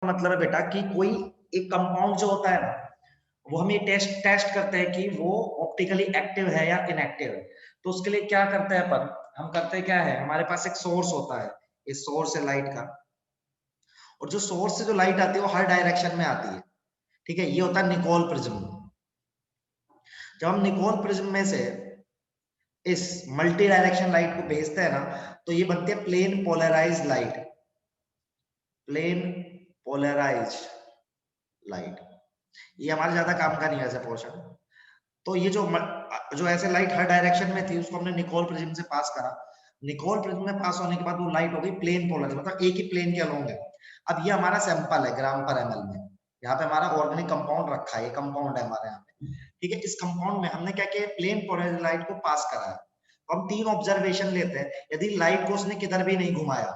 मतलब है बेटा कि कोई एक कंपाउंड जो होता है ना, वो हम ये टेस्ट करते हैं कि वो ऑप्टिकली एक्टिव है या इनएक्टिव है। तो उसके लिए क्या करते हैं अपन, हम करते हैं क्या है, हमारे पास एक सोर्स होता है, इस सोर्स है लाइट का, और जो सोर्स से जो लाइट आती है वो हर डायरेक्शन में आती है। ठीक है, ये होता है निकोल प्रिज्म। जब हम निकोल प्रिज्म में से इस मल्टी डायरेक्शन लाइट को भेजते हैं ना, तो ये बनती है plane polarised light, plane polarised light. ये हमारे ज्यादा काम का नहीं है ऐसा पोर्शन। तो ये जो ऐसे लाइट हर डायरेक्शन में थी उसको हमने निकोल प्रिज्म से पास करा। निकोल प्रिज्म में पास होने के बाद वो लाइट हो गई प्लेन पोलर, मतलब एक ही प्लेन के अलोंग है। अब ये हमारा सैंपल है ग्राम पर एमएल में, यहाँ पे हमारा ऑर्गेनिक कंपाउंड रखा है, ये कंपाउंड है हमारे यहाँ पे। ठीक है, इस कंपाउंड में हमने क्या किया, प्लेन पोलर लाइट को पास करा है। तो हम 3 ऑब्जर्वेशन लेते हैं। यदि लाइट को उसने किधर भी नहीं घुमाया,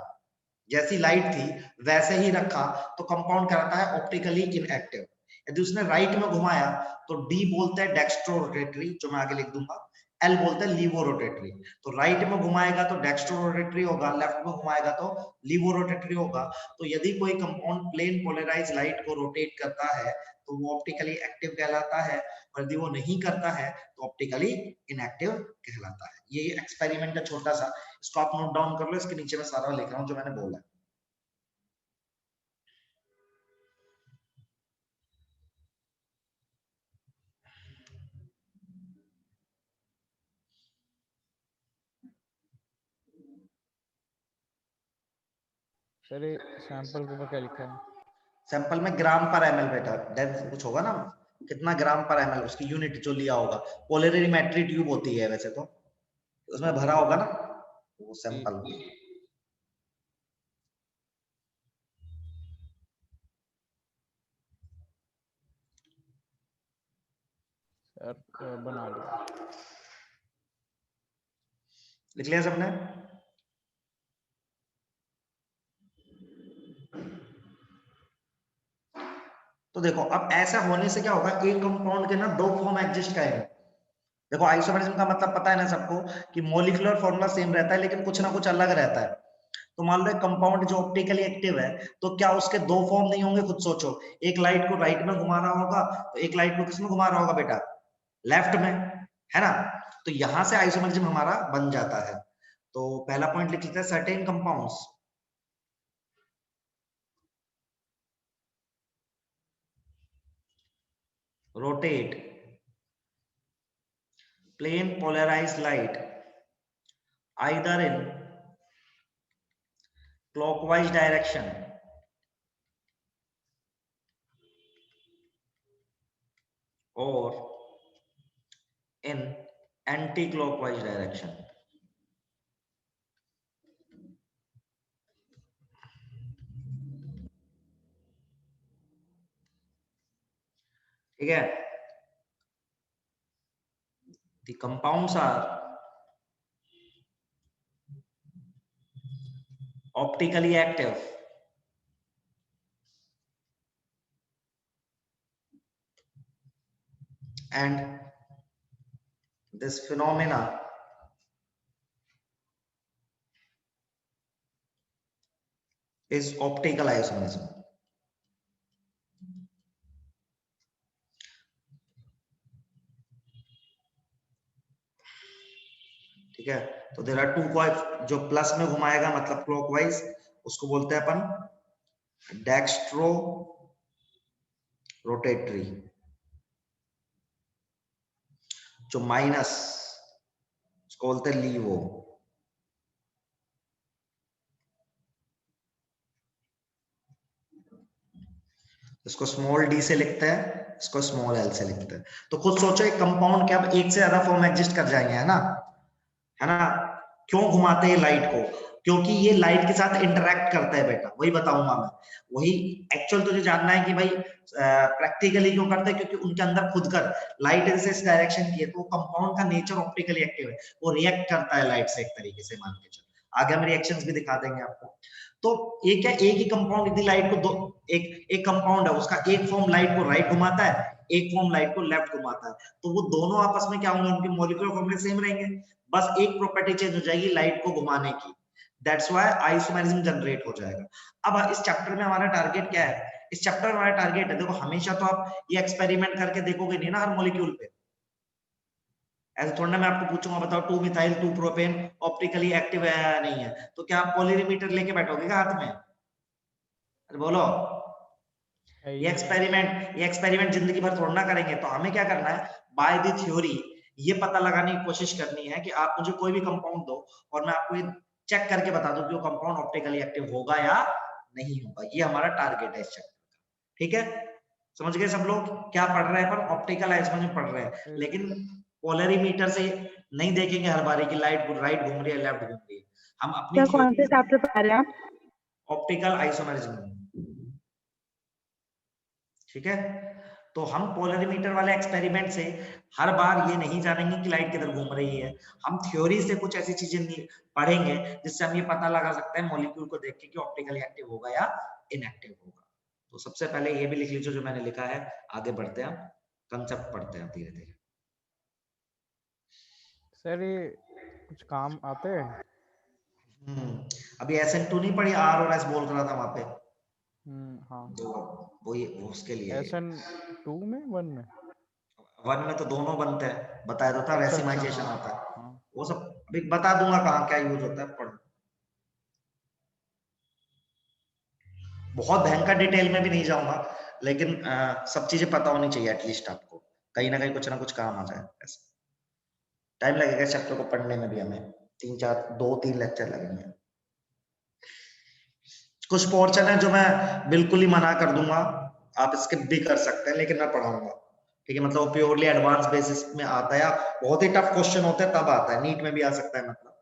जैसी लाइट थी वैसे ही रखा, तो कंपाउंड कहलाता है ऑप्टिकली इनएक्टिव। यदि उसने राइट में घुमाया तो डी बोलते हैं डेक्स्ट्रो रोटेटरी, जो मैं आगे लिख दूंगा, एल बोलते हैं लीवो रोटेटरी। तो राइट में घुमाएगा तो डेक्स्ट्रो रोटेटरी होगा, लेफ्ट में घुमाएगा तो लीवो रोटेटरी होगा। तो यदि कोई कंपाउंड प्लेन पोलराइज लाइट को रोटेट करता है तो वो ऑप्टिकली एक्टिव कहलाता है, और यदि वो नहीं करता है तो ऑप्टिकली इनएक्टिव कहलाता है। ये एक्सपेरिमेंट है छोटा सा, इसको आप नोट डाउन कर लो, इसके नीचे मैं सारा लिख रहा हूँ जो मैंने बोला है। सर ये सैंपल के ऊपर क्या लिखा है? सैंपल में ग्राम पर एमएल बेटा, डेंस कुछ होगा ना, कितना ग्राम पर एमएल, उसकी यूनिट जो लिया होगा। पोलरिमेट्री ट्यूब होती है वैसे तो, उसमें भरा होगा ना वो सैंपल। सर बना लिया। लिख लिया सबने? तो देखो अब ऐसा होने से क्या होगा, एक कंपाउंड के ना 2 फॉर्म एग्जिस्ट करेंगे। देखो आइसोमेरिज्म का मतलब पता है ना सबको, कि मॉलिक्यूलर फॉर्मूला सेम रहता है लेकिन कुछ ना कुछ अलग रहता है। तो मान लो एक कंपाउंड जो ऑप्टिकली एक्टिव है, तो क्या उसके 2 फॉर्म नहीं होंगे? खुद सोचो, एक लाइट को राइट में घुमा रहा होगा, तो एक लाइट को किस में घुमा रहा होगा बेटा? लेफ्ट में, है ना। तो यहां से आइसोमेरिज्म हमारा बन जाता है। तो पहला पॉइंट लिख लेते हैं, certain compounds rotate plane polarized light either in clockwise direction or in anti-clockwise direction। ठीक है, the compounds are optically active and this phenomena is optical isomerism। ठीक है, तो देयर आर 2 कॉइल, जो प्लस में घुमाएगा मतलब क्लॉकवाइज, उसको बोलते हैं अपन डेक्स्ट्रो रोटेटरी। जो माइनस, उसको बोलते हैं लीवो। इसको स्मॉल डी से लिखते हैं, इसको स्मॉल एल से लिखते हैं। तो खुद सोचो, एक कंपाउंड के अब एक से ज्यादा फॉर्म एग्जिस्ट कर जाएंगे, है ना, है ना। क्यों घुमाते हैं लाइट को? क्योंकि ये लाइट के साथ इंटरेक्ट करता है बेटा, वही बताऊंगा मैं। वही एक्चुअल तुझे जानना है कि भाई प्रैक्टिकली क्यों करते हैं, क्योंकि उनके अंदर खुद कर लाइट जैसे इस डायरेक्शन की है, तो कंपाउंड का नेचर ऑप्टिकली एक्टिव है, वो रिएक्ट करता है लाइट से एक तरीके से, मान के चलो। आगे हम रिएक्शंस भी दिखा देंगे आपको। तो ये क्या, एक ही कंपाउंड यदि लाइट को दो, एक कंपाउंड है उसका एक फॉर्म लाइट को राइट घुमाता है, एक फॉर्म लाइट को लेफ्ट घुमाता है, तो वो दोनों आपस में क्या होंगे, उनके मॉलिक्यूलर फॉर्मूले सेम रहेंगे, बस एक प्रॉपर्टी चेंज हो जाएगी लाइट को घुमाने की। दैट्स व्हाई आइसोमेरिज्म जनरेट हो जाएगा। अब इस चैप्टर में हमारा टारगेट क्या है इस चैप्टर में हमारा टारगेट है, देखो हमेशा तो आप ये एक्सपेरिमेंट करके देखोगे नहीं ना हर मॉलिक्यूल पे, ऐसे थोड़ा ना मैं आपको पूछूंगा बताओ 2 मिथाइल 2 प्रोपेन ऑप्टिकली एक्टिव है या नहीं है, तो क्या आप पोलरीमीटर लेके बैठोगे क्या हाथ में? अरे बोलो, ये एक्सपेरिमेंट जिंदगी भर थोड़ा ना करेंगे। तो हमें क्या करना है, बाय द थ्योरी ये पता लगाने की कोशिश करनी है कि आप मुझे कोई भी कंपाउंड दो और मैं आपको ये चेक करके बता दूं कि वो कंपाउंड ऑप्टिकली एक्टिव होगा या नहीं होगा। ये हमारा टारगेट है इस चैप्टर का, ठीक है? समझ गए सब लोग क्या पढ़ रहे हैं? पर ऑप्टिकल आइसोमेर में पढ़ रहे हैं, लेकिन पोलरीमीटर से नहीं देखेंगे हर बारी की लाइट राइट घूम रही है लेफ्ट घूम रही है। हम अपनी कौन से चैप्टर पढ़ रहे हैं आप? ऑप्टिकल आइसोमेरिज्म, ठीक है? तो हम पोलरीमीटर वाले एक्सपेरिमेंट से हर बार ये नहीं जानेंगे कि लाइट किधर घूम रही है, हम थ्योरी से कुछ ऐसी चीजें पढ़ेंगे जिससे हम ये पता लगा सकते हैं मॉलिक्यूल को देख के कि ऑप्टिकली एक्टिव होगा या इनएक्टिव होगा। तो सबसे पहले ये भी लिख लीजिए जो मैंने लिखा है, आगे बढ़ते हैं, कंसेप्ट पढ़ते हैं धीरे धीरे। सर ये कुछ काम आते हैं? अभी SN2 नहीं पढ़ी, R और S बोल रहा था वहां पे। हाँ वो उसके लिए SN2 में 1 में 1 में तो दोनों बनते हैं, बताया तो था, रेसिमाइजेशन हाँ, होता है हाँ। वो सब अभी बता दूंगा कहाँ क्या यूज होता है, पढ़ बहुत भयंकर डिटेल में भी नहीं जाऊंगा, लेकिन सब चीजें पता होनी चाहिए एटलीस्ट आपको, कहीं ना कहीं कुछ ना कुछ काम आ जाए। ऐसा टाइम लगेगा चैप्टर को पढ़ने में भी, हमें 2-3 लेक्चर लगेंगे। कुछ पोर्शन है जो मैं बिल्कुल ही मना कर दूंगा, आप स्किप भी कर सकते हैं, लेकिन मैं पढ़ाऊंगा, ठीक है? मतलब प्योरली एडवांस बेसिस में आता है, बहुत ही टफ क्वेश्चन होते हैं तब आता है, नीट में भी आ सकता है, मतलब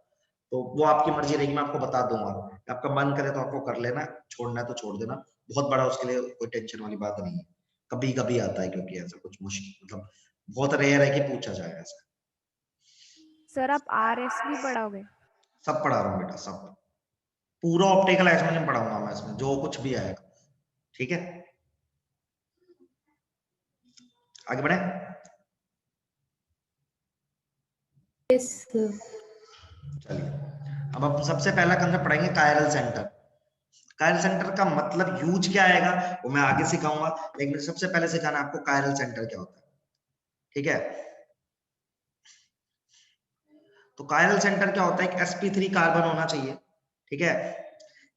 तो वो आपकी मर्जी रहेगी, मैं आपको बता दूंगा, आपका मन करे तो आपको कर लेना, छोड़ना है तो छोड़ देना, बहुत बड़ा उसके लिए कोई टेंशन वाली बात नहीं है, कभी कभी आता है, क्योंकि ऐसा कुछ मुश्किल मतलब बहुत रेयर है कि पूछा जाए ऐसा। सर आप RS भी पढ़ाओगे? सब पढ़ा रहा हूँ बेटा, सब पूरा ऑप्टिकल एक्सपेरिमेंट पढ़ाऊंगा मैं इसमें, जो कुछ भी आएगा, ठीक है? आगे बढ़े। यस चलिए अब हम सबसे पहला कंसेप्ट पढ़ेंगे कायरल सेंटर। कायरल सेंटर का मतलब यूज क्या आएगा वो मैं आगे सिखाऊंगा, लेकिन सबसे पहले सिखाना आपको कायरल सेंटर क्या होता है, ठीक है? तो कायरल सेंटर क्या होता है, एक sp3 कार्बन होना चाहिए, ठीक है?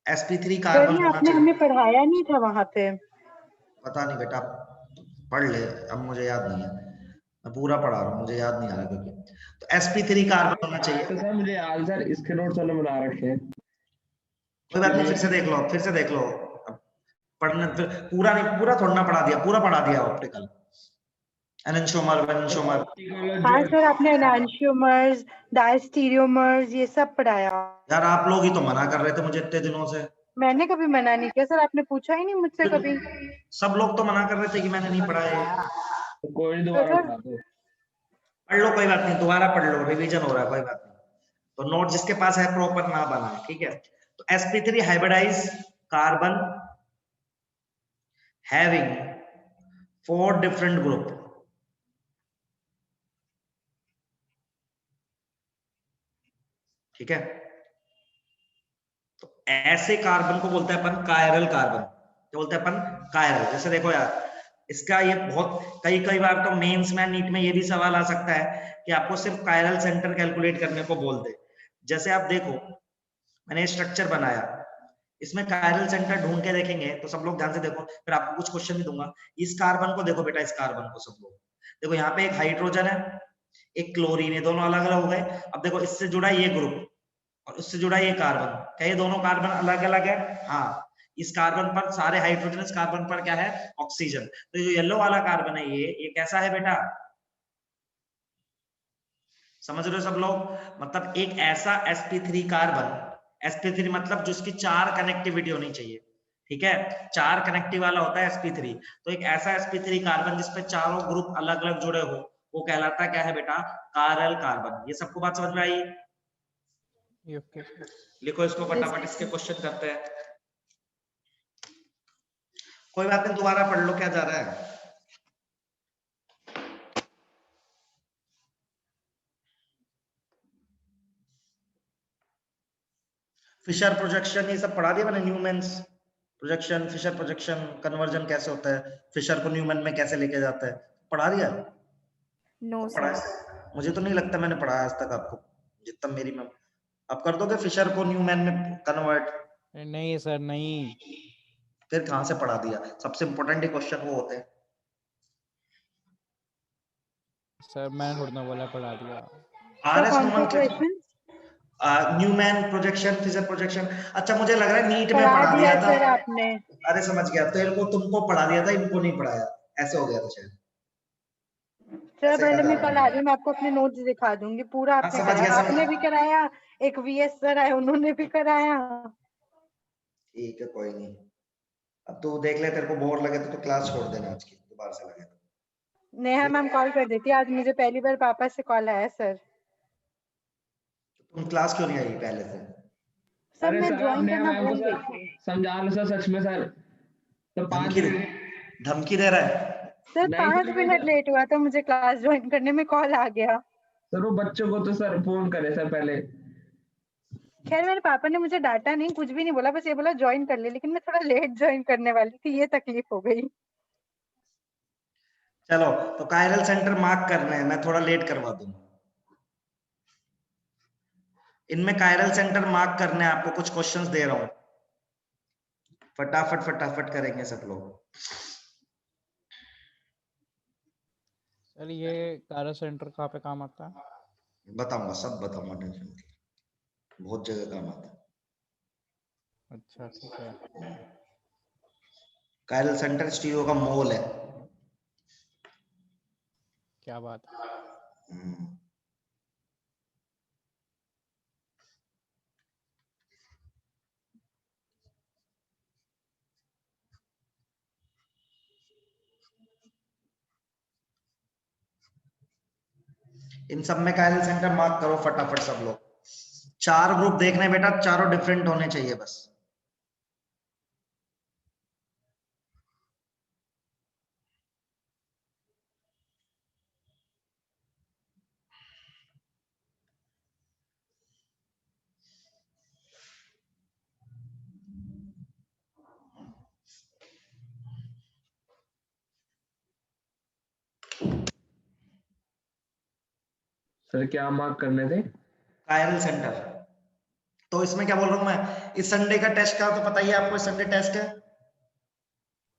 sp3 कार्बन होना आपने चाहिए। हमें पढ़ाया नहीं था वहां पे? पता नहीं बेटा, पढ़ ले, अब मुझे याद नहीं है, मैं पूरा पढ़ा रहा हूँ, मुझे याद नहीं आ रहा, क्योंकि तो sp3 कार्बन होना चाहिए। तो सर मुझे याद सर इसके नोट्स वाले बना रखे हैं। कोई बात नहीं, फिर से देख लो, फिर से देख लो, पढ़ने फिर पूरा नहीं, पूरा थोड़ा ना पढ़ा दिया, पूरा पढ़ा दिया ऑप्टिकल एनेंशियोमर वेनेंशियोमर। हाँ सर, आपने एनांशियोमर्स, डायस्टीरियोमर्स ये सब पढ़ाया। यार आप लोग ही तो मना कर रहे थे मुझे इतने दिनों से। मैंने कभी मना नहीं किया सर, आपने पूछा ही नहीं मुझसे कभी। सब लोग तो मना कर रहे थे कि मैंने नहीं पढ़ा है। तो कोई नहीं, तो दोबारा सर बता दो। पढ़ लो, कोई बात नहीं, दोबारा पढ़ लो, रिवीजन हो रहा है, कोई बात नहीं। तो नोट जिसके पास है प्रॉपर ना बनाए, ठीक है? तो sp3 hybridise carbon having 4 different group, ठीक है? तो ऐसे कार्बन को बोलते हैं अपन कायरल कार्बन। क्या बोलते हैं अपन? कायरल। जैसे देखो यार, इसका ये बहुत कई बार तो मेंस में नीट में ये भी सवाल आ सकता है कि आपको सिर्फ कायरल सेंटर कैलकुलेट करने को बोल दे। जैसे आप देखो मैंने स्ट्रक्चर बनाया, इसमें कायरल सेंटर ढूंढ के देखेंगे तो सब लोग ध्यान से देखो, फिर आपको कुछ क्वेश्चन भी दूंगा। इस कार्बन को देखो बेटा, इस कार्बन को सब लोग देखो, यहाँ पे एक हाइड्रोजन है, एक क्लोरीन है, दोनों अलग अलग हो गए। अब देखो इससे जुड़ा ये ग्रुप और उससे जुड़ा ये कार्बन, क्या ये दोनों कार्बन अलग अलग है? हाँ, इस कार्बन पर सारे हाइड्रोजन, इस कार्बन पर क्या है? ऑक्सीजन। तो जो येलो वाला कार्बन है ये कैसा है बेटा? समझ रहे हो सब लोग? मतलब एक ऐसा sp3 कार्बन, sp3 मतलब जिसकी 4 कनेक्टिविटी होनी चाहिए, ठीक है? 4 कनेक्टिव वाला होता है sp3। तो एक ऐसा sp3 कार्बन जिसपे चारों ग्रुप अलग अलग जुड़े हो, वो कहलाता क्या है बेटा? Chiral carbon. ये सबको बात समझ में आई? ओके। लिखो इसको फटाफट, इसके क्वेश्चन करते हैं। कोई बात नहीं, दोबारा पढ़ लो, क्या जा रहा है? फिशर प्रोजेक्शन ये सब पढ़ा दिया मैंने, न्यूमेंस प्रोजेक्शन, फिशर प्रोजेक्शन, कन्वर्जन कैसे होता है, फिशर को न्यूमैन में कैसे लेके जाता है, पढ़ा दिया? नो पढ़ा सर। है? मुझे तो नहीं लगता मैंने पढ़ाया आज तक आपको, जितना मेरी में। आप कर दोगे फिशर को न्यूमैन में कन्वर्ट? नहीं सर नहीं। फिर कहाँ से पढ़ा दिया? सबसे इंपॉर्टेंट क्वेश्चन वो होते हैं। सर मैंने थोड़ा ना बोला पढ़ा दिया। तो आरएस कौन से nomenclature, question Newman, projection, Fischer projection. अच्छा मुझे लग रहा है नीट में पढ़ा पढ़ा दिया दिया था। सर आपने? अरे समझ गया, तेरे को तुमको पढ़ा दिया था, इनको नहीं पढ़ाया, ऐसे हो गया था शायद। सर ऐसे पहले याद आ मैं रहा कल है। आ रही हूँ, मैं आपको अपने नोट्स दिखा दूंगी। पूरा हाँ आपने समझ कराया, गया, आपने भी कराया, एक वीएस सर आए उन्होंने भी कराया। ठीक है कोई नहीं। अब तू देख ले, तेरे को बोर लगे तो क्लास छोड़ देना आज की, दोबारा से लगे तो। नेहा मैम कॉल कर देती, आज मुझे पहली बार पापा से कॉल आया सर। तुम क्लास क्यों नहीं आई पहले से? सर अरे मैं सर आप ज्वाइन नेहा करना मैम को भूल गई सर थी। समझा लो सर, सच में सर। तो 5 धमकी दे, मिनट धमकी दे रहा है? सर नहीं 5 सर, मिनट लेट हुआ तो मुझे क्लास ज्वाइन करने में कॉल आ गया। सर वो बच्चों को तो सर फोन करे सर पहले। खैर मेरे पापा ने मुझे डांटा नहीं, कुछ भी नहीं बोला, बस ये बोला ज्वाइन कर ले, लेकिन मैं थोड़ा लेट ज्वाइन करने वाली थी, ये तकलीफ हो गई। चलो तो कायरल सेंटर मार्क करने हैं, मैं थोड़ा लेट करवा दूंगा। इनमें कायरल सेंटर मार्क करने हैं, आपको कुछ क्वेश्चंस दे रहा हूं, फटाफट फटाफट करेंगे सब लोग। सर ये कारा सेंटर कहाँ पे काम आता है? बताऊंगा, सब बताऊंगा, टेंशन मत लो, बहुत जगह काम आता है। अच्छा ठीक है। कायरल सेंटर स्टीरियो का मॉल है। क्या बात है। हम्म। इन सब में कायरल सेंटर मार्क करो फटाफट सब लोग। 4 ग्रुप देखने बेटा, चारों डिफरेंट होने चाहिए बस। सर क्या मार्क करने थे? Chiral centre. तो इसमें क्या बोल रहा हूं मैं, इस संडे का टेस्ट का तो पता ही है आपको, इस संडे टेस्ट है।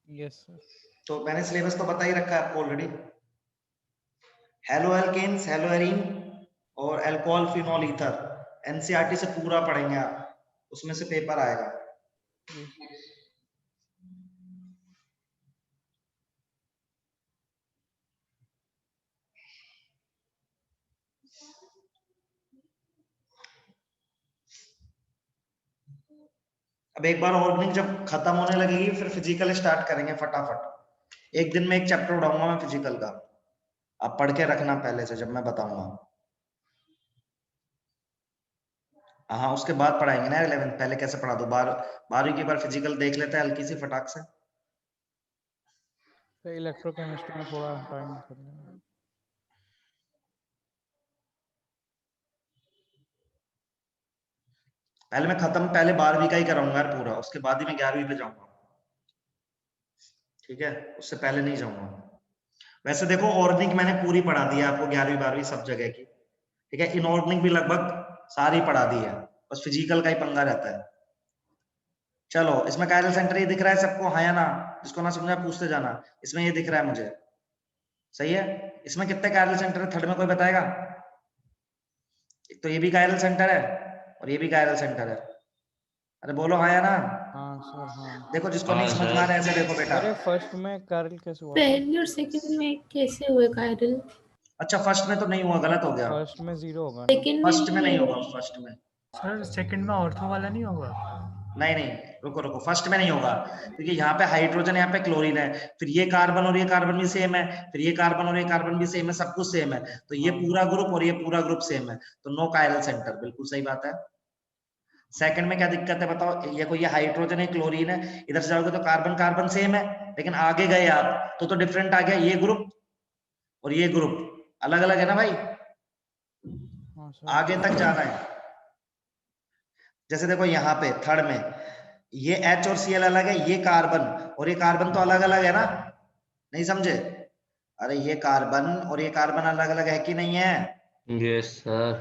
Yes sir. तो मैंने सिलेबस तो बता ही रखा है आपको already. Halo alkanes, halo arene और अल्कोहल फिनोल ईथर, एनसीईआरटी से पूरा पढ़ेंगे आप, उसमें से पेपर आएगा। यस। अब एक बार ऑर्गेनिक जब खत्म होने लगेगी, फिर फिजिकल स्टार्ट करेंगे फटाफट। एक दिन में एक चैप्टर उठाऊंगा मैं फिजिकल का, आप पढ़ के रखना पहले से, जब मैं बताऊंगा। हाँ उसके बाद पढ़ाएंगे ना 11th, पहले कैसे पढ़ा दो, 12वीं की बार फिजिकल देख लेते हैं हल्की सी फटाक से। सर इलेक्ट्रोकेमिस्ट्री में थोड़ा टाइम कर लेना। पहले मैं खत्म, पहले 12वीं का ही कराऊंगा यार पूरा, उसके बाद ही मैं 11वीं पे जाऊंगा। ठीक है, उससे पहले नहीं जाऊंगा। वैसे देखो ऑर्गेनिक मैंने पूरी पढ़ा दी है आपको, 11वीं 12वीं सब जगह की। ठीक है, इनऑर्गेनिक भी लगभग सारी पढ़ा दी है, बस फिजिकल का ही पंगा रहता है। चलो इसमें कायरल सेंटर ये दिख रहा है सबको, हाँ या ना? जिसको ना समझा पूछते जाना। इसमें ये दिख रहा है मुझे, सही है। इसमें कितने कायरल सेंटर है, थर्ड में कोई बताएगा? एक तो ये भी कायरल सेंटर है और ये भी कायरल सेंटर है। अरे बोलो हाँ या ना? हाँ सर हाँ। देखो जिसको नहीं समझ में आ रहा है ऐसे देखो बेटा। अरे फर्स्ट में कारल कैसे हुआ था? पहली और सेकंड में कैसे हुए कायरल? अच्छा फर्स्ट में तो नहीं हुआ, गलत हो गया। फर्स्ट में 0 होगा ना? सेकंड में फर्स्ट में भी नहीं है। होगा, फर्स्ट में सर सेकंड में ऑर्थो वाला नहीं होगा? नहीं नहीं, रुको रुको, फर्स्ट में नहीं होगा, क्योंकि यहाँ पे हाइड्रोजन, यहाँ पे क्लोरीन है, फिर ये कार्बन और ये कार्बन भी सेम है, फिर ये कार्बन और ये कार्बन भी सेम है, सब कुछ सेम है, तो ये पूरा ग्रुप और ये पूरा ग्रुप सेम है, तो नो कायरल सेंटर, बिल्कुल सही बात है। सेकंड में क्या दिक्कत है बताओ, ये कोई ये हाइड्रोजन है क्लोरीन है, इधर से जाओगे तो कार्बन कार्बन सेम है, लेकिन आगे गए आप तो डिफरेंट आ गया, ये ग्रुप और ये ग्रुप अलग अलग है ना भाई, हाँ सर। आगे तक जाना है। जैसे देखो यहाँ पे थर्ड में ये H और Cl अलग है, ये कार्बन और ये कार्बन तो अलग अलग है ना, नहीं समझे? अरे ये कार्बन और ये कार्बन अलग अलग है कि नहीं है? Yes sir.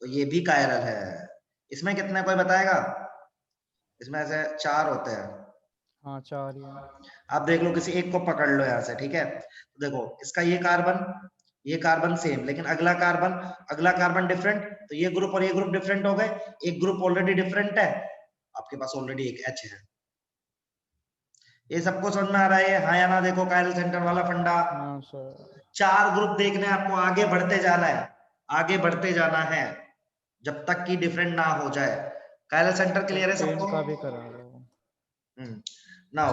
तो ये भी कायरल है। इसमें कितने कोई बताएगा? इसमें ऐसे 4 होते हैं। हाँ 4 ही है। आप देख लो, किसी एक को पकड़ लो यहाँ से, ठीक है? तो देखो इसका ये कार्बन सेम, लेकिन अगला कार्बन डिफरेंट, तो ये ग्रुप और ये ग्रुप डिफरेंट हो गए। एक ग्रुप ऑलरेडी डिफरेंट है, आपके पास ऑलरेडी एक H है। ये सबको समझ में आ रहा है, हाँ या ना? देखो कायरल सेंटर वाला फंडा। हाँ सर। 4 ग्रुप देखने आपको, आगे बढ़ते जाना है, आगे बढ़ते जाना है जब तक कि डिफरेंट ना हो जाए। कायरल सेंटर क्लियर है पेंट सबको? का भी करा लो। नाउ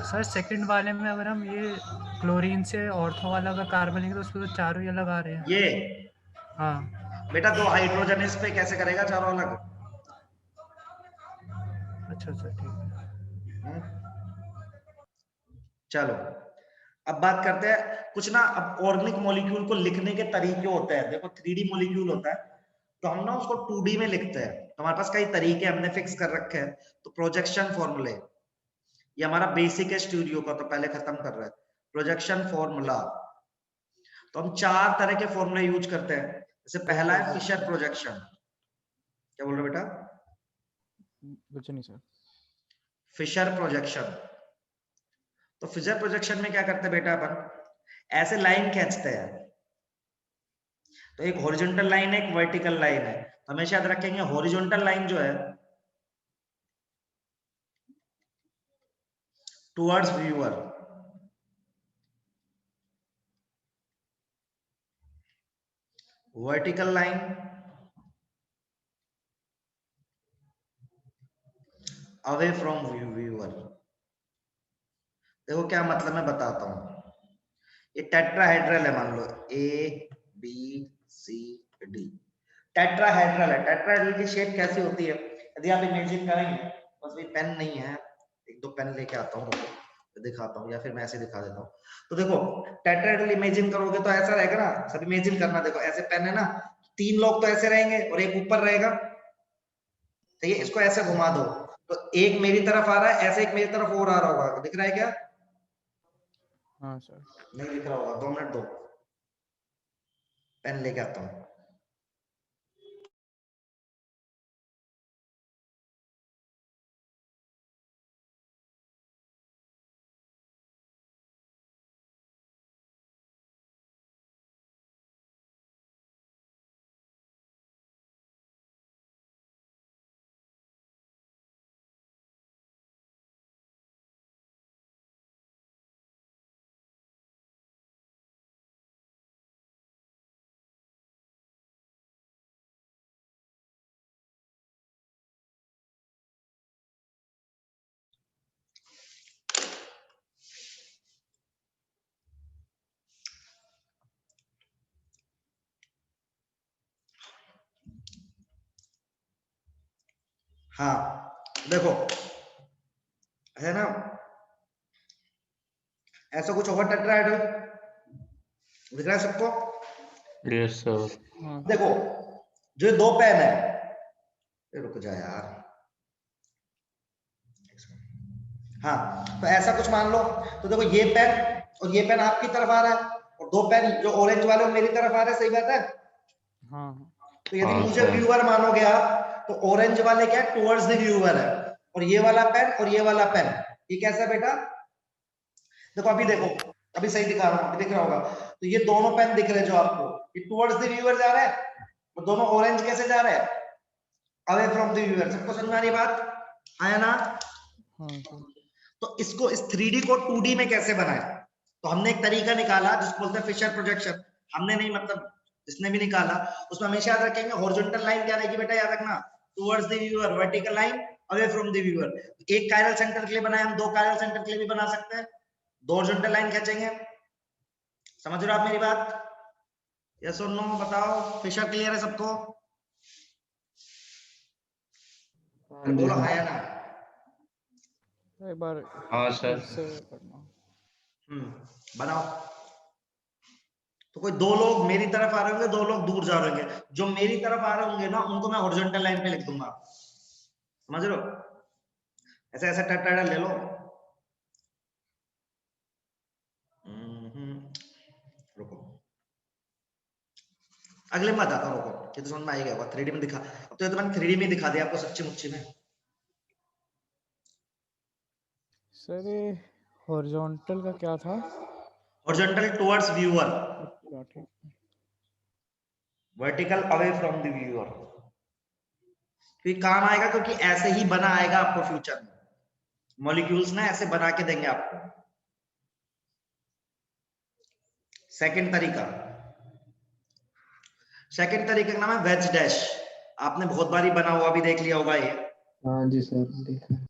सर सेकंड वाले में अगर हम ये क्लोरीन से ऑर्थो वाला का कार्बन लेंगे तो उसमें तो चारों ही अलग आ रहे हैं। ये हाँ बेटा 2 हाइड्रोजन इस पे कैसे करेगा चारों अलग? अच्छा ठीक है। चलो अब बात करते हैं कुछ ना, अब ऑर्गेनिक मॉलिक्यूल को लिखने के तरीके होते हैं। देखो 3D मॉलिक्यूल होता है, तो हम ना उसको 2D में लिखते हैं। तो हमारे पास कई तरीके हमने फिक्स कर रखे हैं। तो प्रोजेक्शन फॉर्मूले, ये हमारा बेसिक है स्टूडियो का, तो पहले खत्म कर रहे हैं। प्रोजेक्शन फॉर्मूला, तो हम 4 तरह के फॉर्मूले यूज करते हैं। जैसे पहला है फिशर प्रोजेक्शन। क्या बोल रहे बेटा? कुछ नहीं सर। फिशर प्रोजेक्शन, तो फिशर प्रोजेक्शन में क्या करते हैं बेटा, अपन ऐसे लाइन खींचते हैं। तो एक हॉरिजॉन्टल लाइन है, एक वर्टिकल लाइन है। तो हमेशा याद रखेंगे हॉरिजॉन्टल लाइन जो है towards viewer, vertical line away from viewer. देखो क्या मतलब मैं बताता हूं। ये टेट्राहेड्रल है, मान लो ABCD, टेट्राहेड्रल है। टेट्राहेड्रल की शेप कैसी होती है, यदि आप इमेजिन करेंगे, बस भी पेन नहीं है, 1-2 पेन लेके आता हूँ, तो दिखाता हूँ, या फिर मैं ऐसे दिखा देता हूँ। तो देखो टेट्राहेड्रल इमेजिन करोगे तो ऐसा रहेगा ना, सब इमेजिन करना। देखो ऐसे पेन है ना, 3 लोग तो ऐसे रहेंगे और एक ऊपर रहेगा, तो ये इसको ऐसे घुमा दो, तो एक मेरी तरफ आ रहा है, ऐसे एक मेरी तरफ और आ रहा होगा, दिख रहा है क्या? हाँ सर। नहीं दिख रहा होगा, 2 मिनट दो, पेन लेके आता हूँ। हाँ देखो है ना, ऐसा कुछ होगा टेट्राहेड्रल, दिख रहा है सबको? Yes sir. देखो जो 2 पेन है, रुक जा यार, हाँ तो ऐसा कुछ मान लो। तो देखो ये पेन और ये पेन आपकी तरफ आ रहा है, और 2 पेन जो ऑरेंज वाले वो मेरी तरफ आ रहे हैं, सही बात है? हाँ तो यदि हाँ, मुझे सर। व्यूअर मानोगे आप, तो ऑरेंज वाले क्या है, टुवर्ड्स द व्यूअर है, और ये वाला पेन और ये वाला पेन, ये कैसा बेटा? देखो अभी देखो, अभी सही दिखा रहा हूं, अभी दिख रहा होगा। तो ये दोनों पेन दिख रहे हैं जो आपको, ये टुवर्ड्स द व्यूअर जा रहा है, वो दोनों ऑरेंज कैसे जा रहे हैं? Away from the viewer. सबको समझ में आ रही बात, आया ना? हाँ सर। तो इसको, इस 3D को 2D में कैसे बनाए? तो हमने एक तरीका निकाला जिसको बोलते हैं फिशर प्रोजेक्शन। हमने नहीं, मतलब जिसने भी निकाला, उसमें हमेशा याद रखेंगे हॉरिजॉन्टल लाइन क्या रहेगी बेटा, याद रखना, towards the viewer, vertical line away from the viewer. एक कायरल सेंटर के लिए बनाए, हम 2 कायरल सेंटर के लिए भी बना सकते हैं, 2 हॉरिजॉन्टल लाइन खींचेंगे। समझ रहे हो आप मेरी बात? यस और नो बताओ, फिशर क्लियर है सबको? बोलो हाँ या ना। एक बार हाँ सर। फिर से करना। बनाओ। तो कोई 2 लोग मेरी तरफ आ रहे होंगे, 2 लोग दूर जा रहे होंगे, जो मेरी तरफ आ रहे होंगे ना, उनको मैं हॉरिजॉन्टल लाइन पे लिख दूंगा, समझ रहे हो? ऐसा ऐसा टेट्राहेड्रल ले लो। रुको, अगले में बताता हूँ, रुको, ये तो समझ में आ ही गया होगा। 3D में दिखा, अब तो ये तो मैंने 3D में दिखा दिया आपको सच्ची मुच्ची में। सर ये हॉरिजॉन्टल का क्या था? हॉरिजॉन्टल टुवर्ड्स व्यूअर, अच्छा ठीक। Vertical away from the viewer. तो ये काम आएगा क्योंकि ऐसे ही बना आएगा आपको फ्यूचर में, मॉलिक्यूल्स ना ऐसे बना के देंगे आपको। सेकंड तरीके का नाम है वेज डैश। आपने बहुत बारी बना हुआ भी देख लिया होगा ये। हाँ जी सर, देखा है।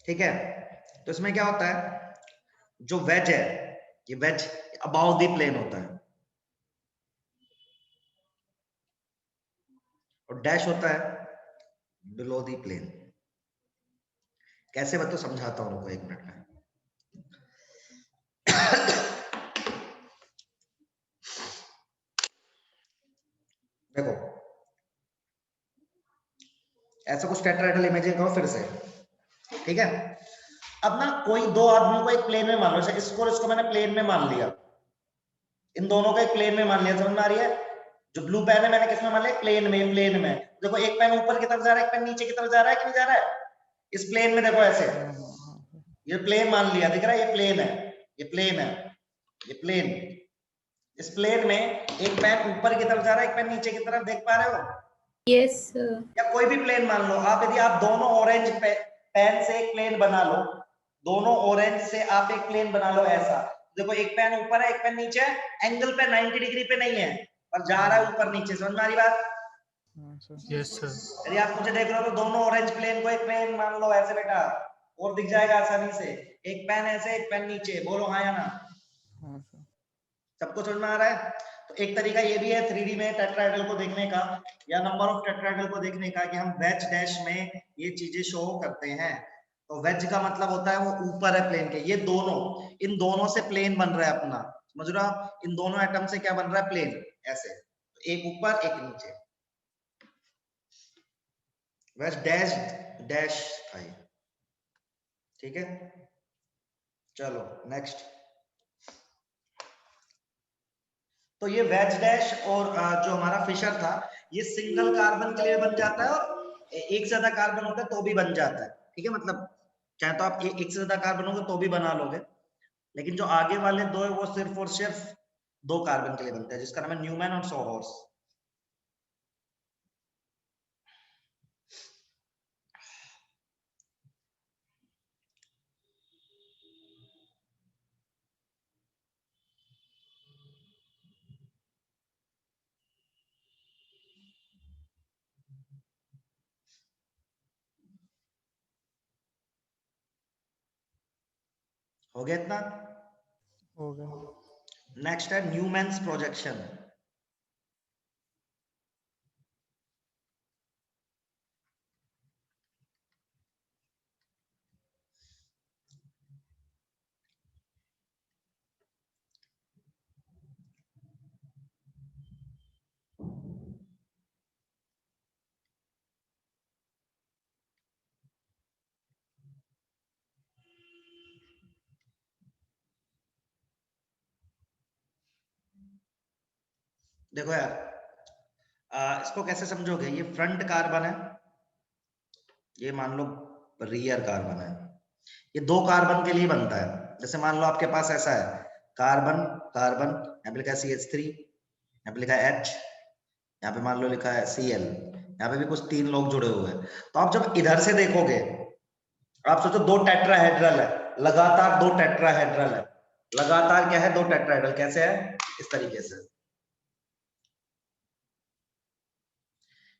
ठीक है, तो इसमें क्या होता है, जो वेज है, ये वेज अबाव द प्लेन होता है, और डैश होता है बिलो द प्लेन। कैसे बता समझाता हूं, रुको 1 मिनट में। देखो ऐसा कुछ टेट्राहेड्रल इमेजिन करो फिर से, ठीक है। अब ना कोई दो आदमियों को एक प्लेन में मान लो, इसको और इसको मैंने प्लेन में मान लिया, इन दोनों को एक प्लेन में मान लिया, समझ में आ रही है? जो ब्लू पेन है मैंने किसमें मान लिया? प्लेन में। देखो एक पेन ऊपर की तरफ जा रहा है, एक पेन नीचे की तरफ जा रहा है कि नहीं जा रहा है? इस प्लेन में देखो ऐसे, ये प्लेन मान लिया, दिख रहा है? ये प्लेन है, ये प्लेन है, ये प्लेन। इस प्लेन में एक पेन ऊपर की तरफ जा रहा है, एक पेन नीचे की तरफ, देख पा रहे हो? Yes sir. या कोई भी प्लेन मान लो आप, यदि आप दोनों ऑरेंज पेन से एक प्लेन बना लो, दोनों ऑरेंज से आप एक प्लेन बना लो ऐसा। देखो एक पेन ऊपर है, एक पेन नीचे है, एंगल पे 90 डिग्री पे नहीं है, पर जा रहा है ऊपर नीचे, समझ में आ रही बात? Yes sir. यदि आप मुझे देख रहे हो तो दोनों ऑरेंज प्लेन को एक प्लेन मान लो ऐसे बेटा, और दिख जाएगा आसानी से। एक पेन ऐसे, एक पेन नीचे, बोलो हाँ या ना? सबको समझ में आ रहा है? तो एक तरीका ये भी है 3D में टेट्राहेड्रल को देखने का, या नंबर ऑफ टेट्राहेड्रल को देखने का, कि हम वेज डैश में ये चीजें शो करते हैं। तो वेज का मतलब होता है वो ऊपर है प्लेन के, ये दोनों, इन दोनों से प्लेन बन रहा है अपना, समझ रहे हो? इन दोनों एटम से क्या बन रहा है? प्लेन ऐसे, तो एक ऊपर एक नीचे, वेज डैश डैश था ये, ठीक है। चलो नेक्स्ट। तो ये वेज डैश और जो हमारा फिशर था, ये सिंगल कार्बन के लिए बन जाता है, और एक से ज्यादा कार्बन होता है तो भी बन जाता है, ठीक है। मतलब चाहे तो आप एक से ज्यादा कार्बन होगा तो भी बना लोगे, लेकिन जो आगे वाले दो है वो सिर्फ और सिर्फ 2 कार्बन के लिए बनता है, जिसका नाम है न्यूमैन और सोहॉर्स। हो गया इतना? हो गया। नेक्स्ट है न्यूमैन्स प्रोजेक्शन। देखो यार, इसको कैसे समझोगे? ये फ्रंट कार्बन है, ये मान लो रियर कार्बन है, ये 2 कार्बन के लिए बनता है। जैसे मान लो आपके पास ऐसा है, कार्बन कार्बन, यहाँ पे लिखा है CH3, यहाँ पे लिखा है H, यहाँ पे मान लो लिखा है Cl, यहाँ पे भी कुछ 3 लोग जुड़े हुए हैं। तो आप जब इधर से देखोगे, आप सोचो 2 टेट्राहेड्रल है, लगातार 2 टेट्राहेड्रल है, लगातार क्या है? 2 टेट्राहेड्रल। कैसे है? इस तरीके से,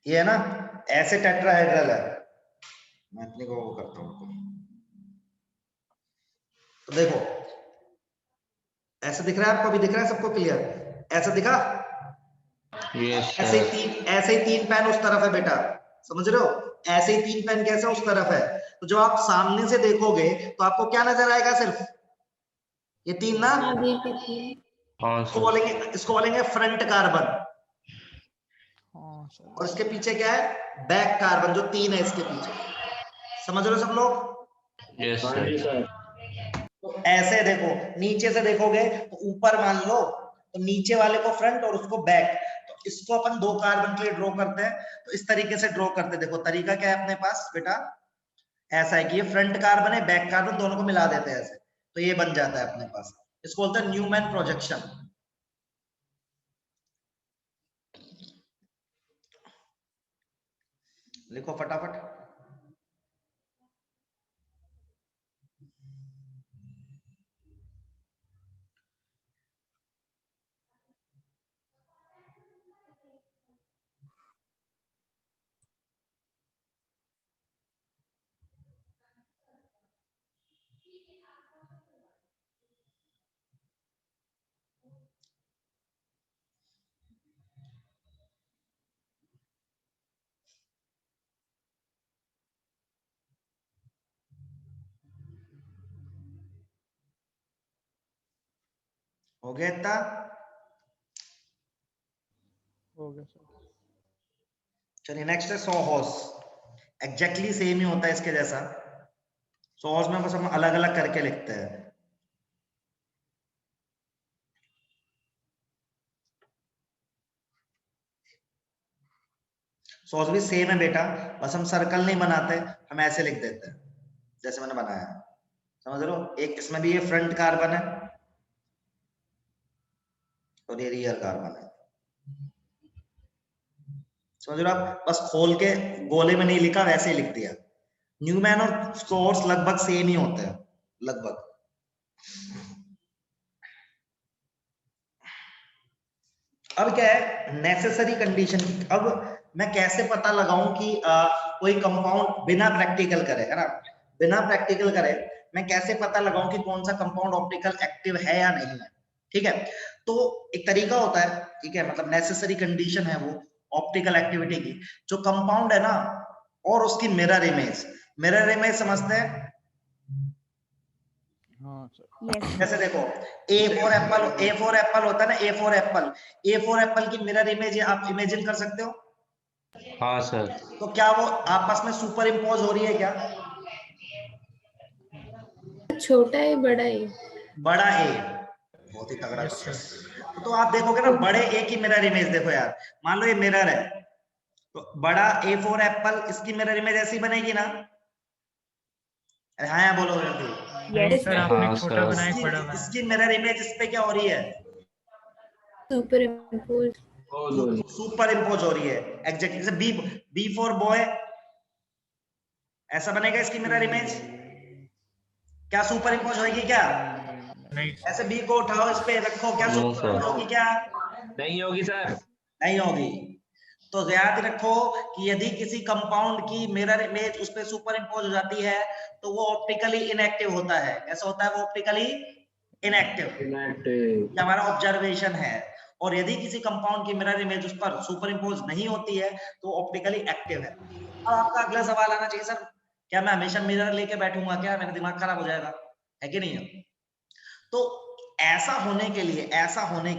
ये है ना, ऐसे टेट्राहेड्रल है। मैं अपने को वो करता हूँ, तो देखो ऐसे दिख रहा है आपको? अभी दिख रहा है सबको? क्लियर? ऐसा दिखा? यस ऐसे सर। ही तीन पेन उस तरफ है बेटा, समझ रहे हो? ऐसे ही तीन पेन कैसे उस तरफ है, तो जो आप सामने से देखोगे तो आपको क्या नजर आएगा? सिर्फ ये तीन ना, आगे के तीन। हाँ इसको बोलेंगे फ्रंट कार्बन, हाँ सर। और इसके पीछे क्या है? बैक कार्बन, जो तीन है इसके पीछे। समझ रहे हो सब लोग? यस हाँ जी सर। सर। तो ऐसे देखो, नीचे से देखोगे तो ऊपर मान लो, तो नीचे वाले को फ्रंट और उसको बैक, तो इसको अपन दो कार्बन के लिए ड्रॉ करते हैं, तो इस तरीके से ड्रॉ करते हैं। देखो तरीका क्या है अपने पास बेटा, ऐसा है कि ये फ्रंट कार्बन है, बैक कार्बन, दोनों को मिला देते हैं ऐसे, तो ये बन जाता है अपने पास। इसको बोलते हैं न्यूमैन प्रोजेक्शन। लिखो फटाफट। हो गया इतना? हो गया सर। चलिए नेक्स्ट है सोहॉस। एग्जैक्टली सेम ही होता है इसके जैसा। सोहॉस में बस हम अलग अलग करके लिखते हैं। सोहॉस भी सेम है बेटा, बस हम सर्कल नहीं बनाते, हम ऐसे लिख देते हैं जैसे मैंने बनाया। समझ रहे हो? एक इसमें भी ये फ्रंट कार्बन है और ये रियर कार्बन है। समझ रहे हो आप? बस खोल के गोले में नहीं लिखा, वैसे ही लिख दिया। न्यूमैन और सोर्स लगभग सेम ही होते हैं, लगभग। अब क्या है नेसेसरी कंडीशन। अब मैं कैसे पता लगाऊं कि कोई कंपाउंड, बिना प्रैक्टिकल करे, है ना, बिना प्रैक्टिकल करे मैं कैसे पता लगाऊं कि कौन सा कंपाउंड ऑप्टिकल एक्टिव है या नहीं है? ठीक है, तो एक तरीका होता है, ठीक है, मतलब नेसेसरी कंडीशन है वो ऑप्टिकल एक्टिविटी की, जो कंपाउंड है ना और उसकी मिरर इमेज समझते हैं? हाँ सर। यस जैसे देखो ए फॉर एप्पल होता है ना, ए फॉर एप्पल की मिरर इमेज आप इमेजिन कर सकते हो? हाँ सर। तो क्या वो आपस में सुपर इम्पोज हो रही है क्या? छोटा है बड़ा है? बड़ा ए, बहुत ही तगड़ा यस क्वेश्चन। सर। तो आप देखोगे ना बड़े ए की मिरर इमेज, देखो यार, मान लो ये मिरर है, तो बड़ा ए फॉर एप्पल, इसकी मिरर इमेज ऐसी बनेगी ना? अरे हाँ यार बोलो जल्दी। नहीं यस सर, सर। आपने हाँ एक छोटा सर। बनाया एक बड़ा बनाया। इसकी मिरर इमेज इस पे क्या हो रही है? Super impose. सुपर इम्पोज हो रही है। एग्जैक्टली जैसे बी फॉर बॉय, ऐसा बनेगा इसकी मिरर इमेज? क्या सुपर इम्पोज होगी क्या? नहीं ऐसे बी को उठाओ, इस पे रखो, क्या नो सुपर इम्पोज सर। होगी क्या? नहीं होगी सर। नहीं होगी। तो याद रखो कि यदि किसी कंपाउंड की मिरर इमेज उस पे सुपर इम्पोज हो जाती है तो वो ऑप्टिकली इनएक्टिव होता है। कैसा होता है वो? Optically inactive. ये हमारा ऑब्जर्वेशन है। और यदि किसी कंपाउंड की मिरर इमेज उस पर सुपर इम्पोज नहीं होती है तो ऑप्टिकली एक्टिव है। अब आपका अगला सवाल आना चाहिए, सर क्या मैं हमेशा मिरर लेके बैठूंगा क्या? मेरा दिमाग खराब हो जाएगा, है कि नहीं है? तो ऐसा होने के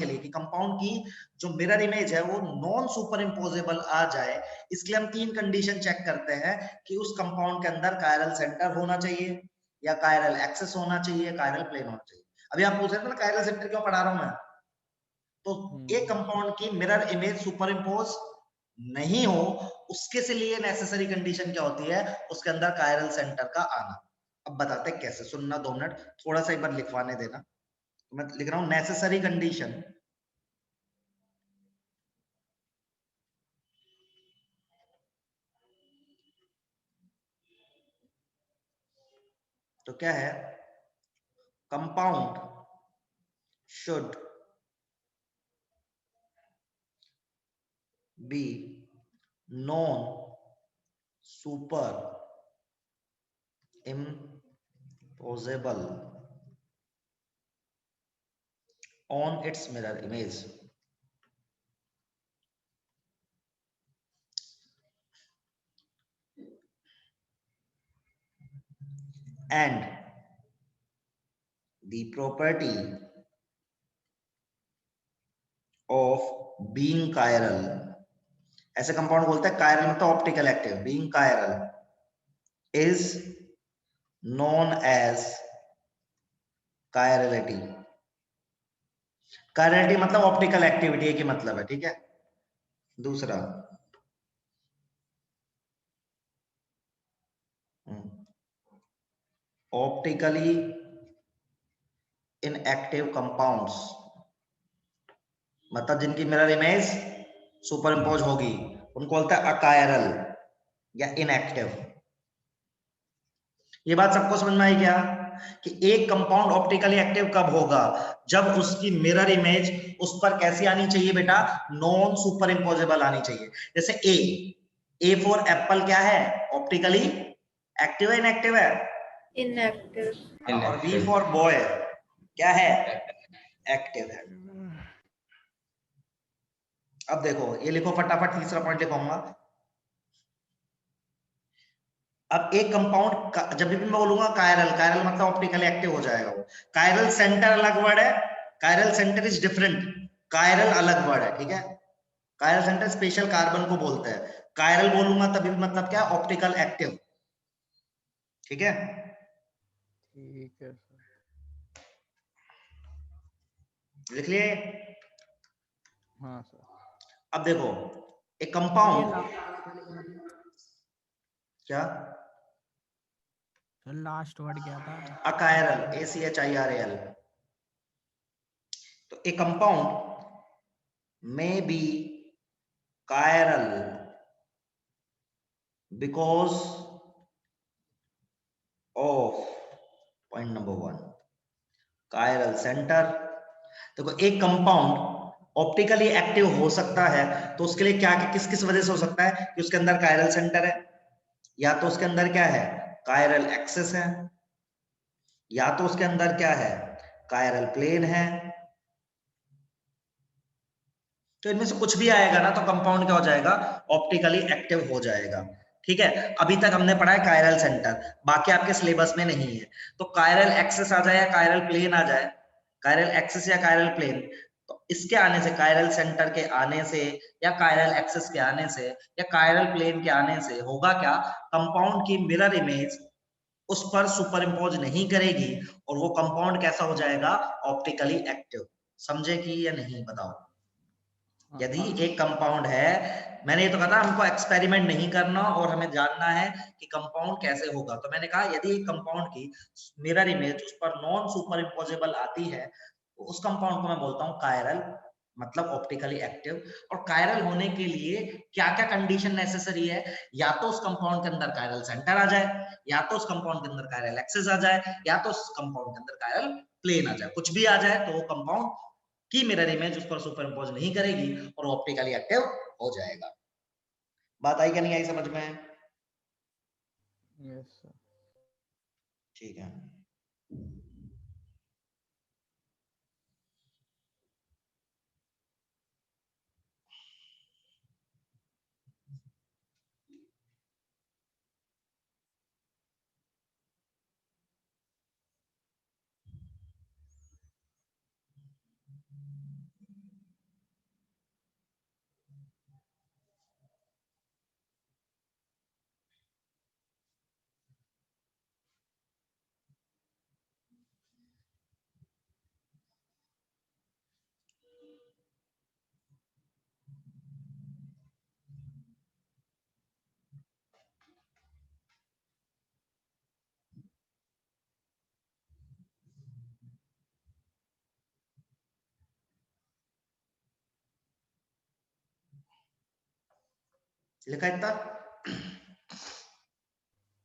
लिए कि कंपाउंड की जो मिरर इमेज है वो नॉन सुपर इम्पोजेबल आ जाए, इसलिए हम तीन कंडीशन चेक करते हैं कि उस कंपाउंड के अंदर कायरल सेंटर होना चाहिए, या कायरल एक्सेस होना चाहिए, कायरल प्लेन होना चाहिए। अभी आप पूछ रहे थे ना कायरल सेंटर क्यों पढ़ा रहा हूं मैं, तो एक कंपाउंड की मिरर इमेज सुपर इम्पोज नहीं हो, उसके लिए नेसेसरी कंडीशन क्या होती है? उसके अंदर कायरल सेंटर का आना। अब बताते हैं कैसे, सुनना 2 मिनट, थोड़ा सा एक बार लिखवाने देना। तो मैं लिख रहा हूं नेसेसरी कंडीशन, तो क्या है? Compound should be non super imposable on its mirror image। and the property of being chiral, ऐसे कंपाउंड बोलते हैं chiral मतलब optical active, being chiral is known as chirality. chirality मतलब ऑप्टिकल एक्टिविटी की मतलब है, ठीक है। दूसरा ऑप्टिकली इनएक्टिव कंपाउंड्स, मतलब जिनकी मिरर इमेज सुपर इम्पोज होगी उनको बोलता है अकायरल या इनएक्टिव। ये बात सबको समझ में आई क्या कि एक कंपाउंड ऑप्टिकली एक्टिव कब होगा, जब उसकी मिरर इमेज उस पर कैसी आनी चाहिए बेटा, नॉन सुपर इम्पोजेबल आनी चाहिए। जैसे ए फॉर एप्पल क्या है, ऑप्टिकली एक्टिव है इनएक्टिव है, इनएक्टिव। और बी फॉर बॉय क्या है, एक्टिव है। अब देखो ये लिखो फटाफट, तीसरा पॉइंट लिखूंगा। अब एक कंपाउंड जब भी मैं बोलूंगा कायरल, कायरल मतलब ऑप्टिकली एक्टिव हो जाएगा वो। कायरल सेंटर अलग वर्ड है, chiral centre is different, chiral अलग वर्ड है, ठीक है। कायरल सेंटर स्पेशल कार्बन को बोलते हैं, कायरल बोलूंगा तभी भी मतलब क्या, ऑप्टिकल एक्टिव, ठीक है। ठीक है सर। लिख लिए? हाँ सर। अब देखो एक कंपाउंड क्या, लास्ट वर्ड क्या था? Achiral, ACHIRAL। तो ए compound may be chiral because of point number 1 chiral center। देखो एक कंपाउंड ऑप्टिकली एक्टिव हो सकता है तो उसके लिए क्या किस किस वजह से हो सकता है कि उसके अंदर कायरल सेंटर है, या तो उसके अंदर क्या है, कायरल एक्सिस है, या तो उसके अंदर क्या है, कायरल प्लेन है। तो इनमें से कुछ भी आएगा ना तो कंपाउंड क्या हो जाएगा, ऑप्टिकली एक्टिव हो जाएगा, ठीक है। अभी तक हमने पढ़ा है कायरल सेंटर, बाकी आपके सिलेबस में नहीं है। तो कायरल एक्सिस आ जाए या कायरल प्लेन आ जाए, कायरल एक्सिस या कायरल प्लेन, तो इसके आने से, कायरल सेंटर के आने से या कायरल एक्सिस के आने से या कायरल प्लेन के आने से होगा क्या, कंपाउंड की मिरर इमेज उस पर सुपर इम्पोज नहीं करेगी और वो कंपाउंड कैसा हो जाएगा, ऑप्टिकली एक्टिव। समझे कि या नहीं बताओ। यदि एक कंपाउंड है, मैंने ये तो कहा था हमको एक्सपेरिमेंट नहीं करना और हमें जानना है कि कंपाउंड कैसे होगा, तो मैंने कहा यदि एक कंपाउंड की मिरर इमेज उस पर नॉन सुपर इम्पोजेबल आती है तो उस कंपाउंड को मैं बोलता हूँ कायरल, मतलब ऑप्टिकली एक्टिव। और कायरल होने के लिए क्या क्या कंडीशन नेसेसरी है, या तो उस कंपाउंड के अंदर कायरल सेंटर आ जाए, या तो उस कंपाउंड के अंदर कायरल एक्सिस आ जाए, या तो उस कंपाउंड के अंदर कायरल प्लेन आ जाए। कुछ भी आ जाए तो वो कंपाउंड की मिरर इमेज उस पर सुपर इम्पोज नहीं करेगी और ऑप्टिकली एक्टिव हो जाएगा। बात आई क्या नहीं आई समझ में? Yes sir. ठीक है। लिखा इतना?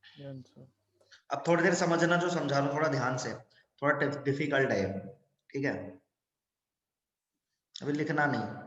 Yes sir. अब थोड़ी देर समझना, जो समझा रहा हूं थोड़ा ध्यान से, थोड़ा डिफिकल्ट है, ठीक है। अभी लिखना नहीं।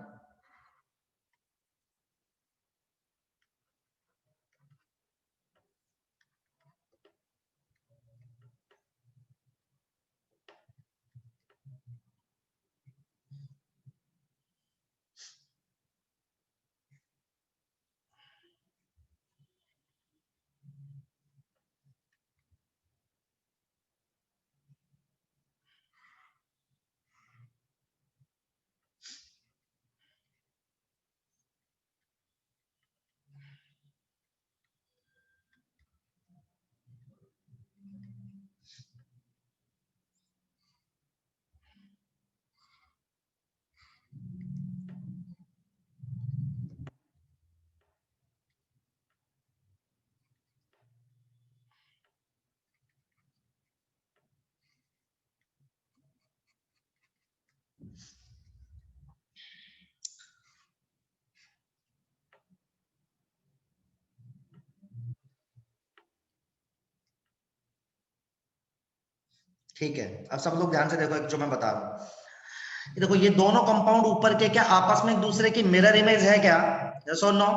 ठीक है, अब सब लोग ध्यान से देखो एक जो मैं बता रहा हूँ। देखो ये दोनों कंपाउंड ऊपर के क्या आपस में एक दूसरे की मिरर इमेज है क्या? यस और नो?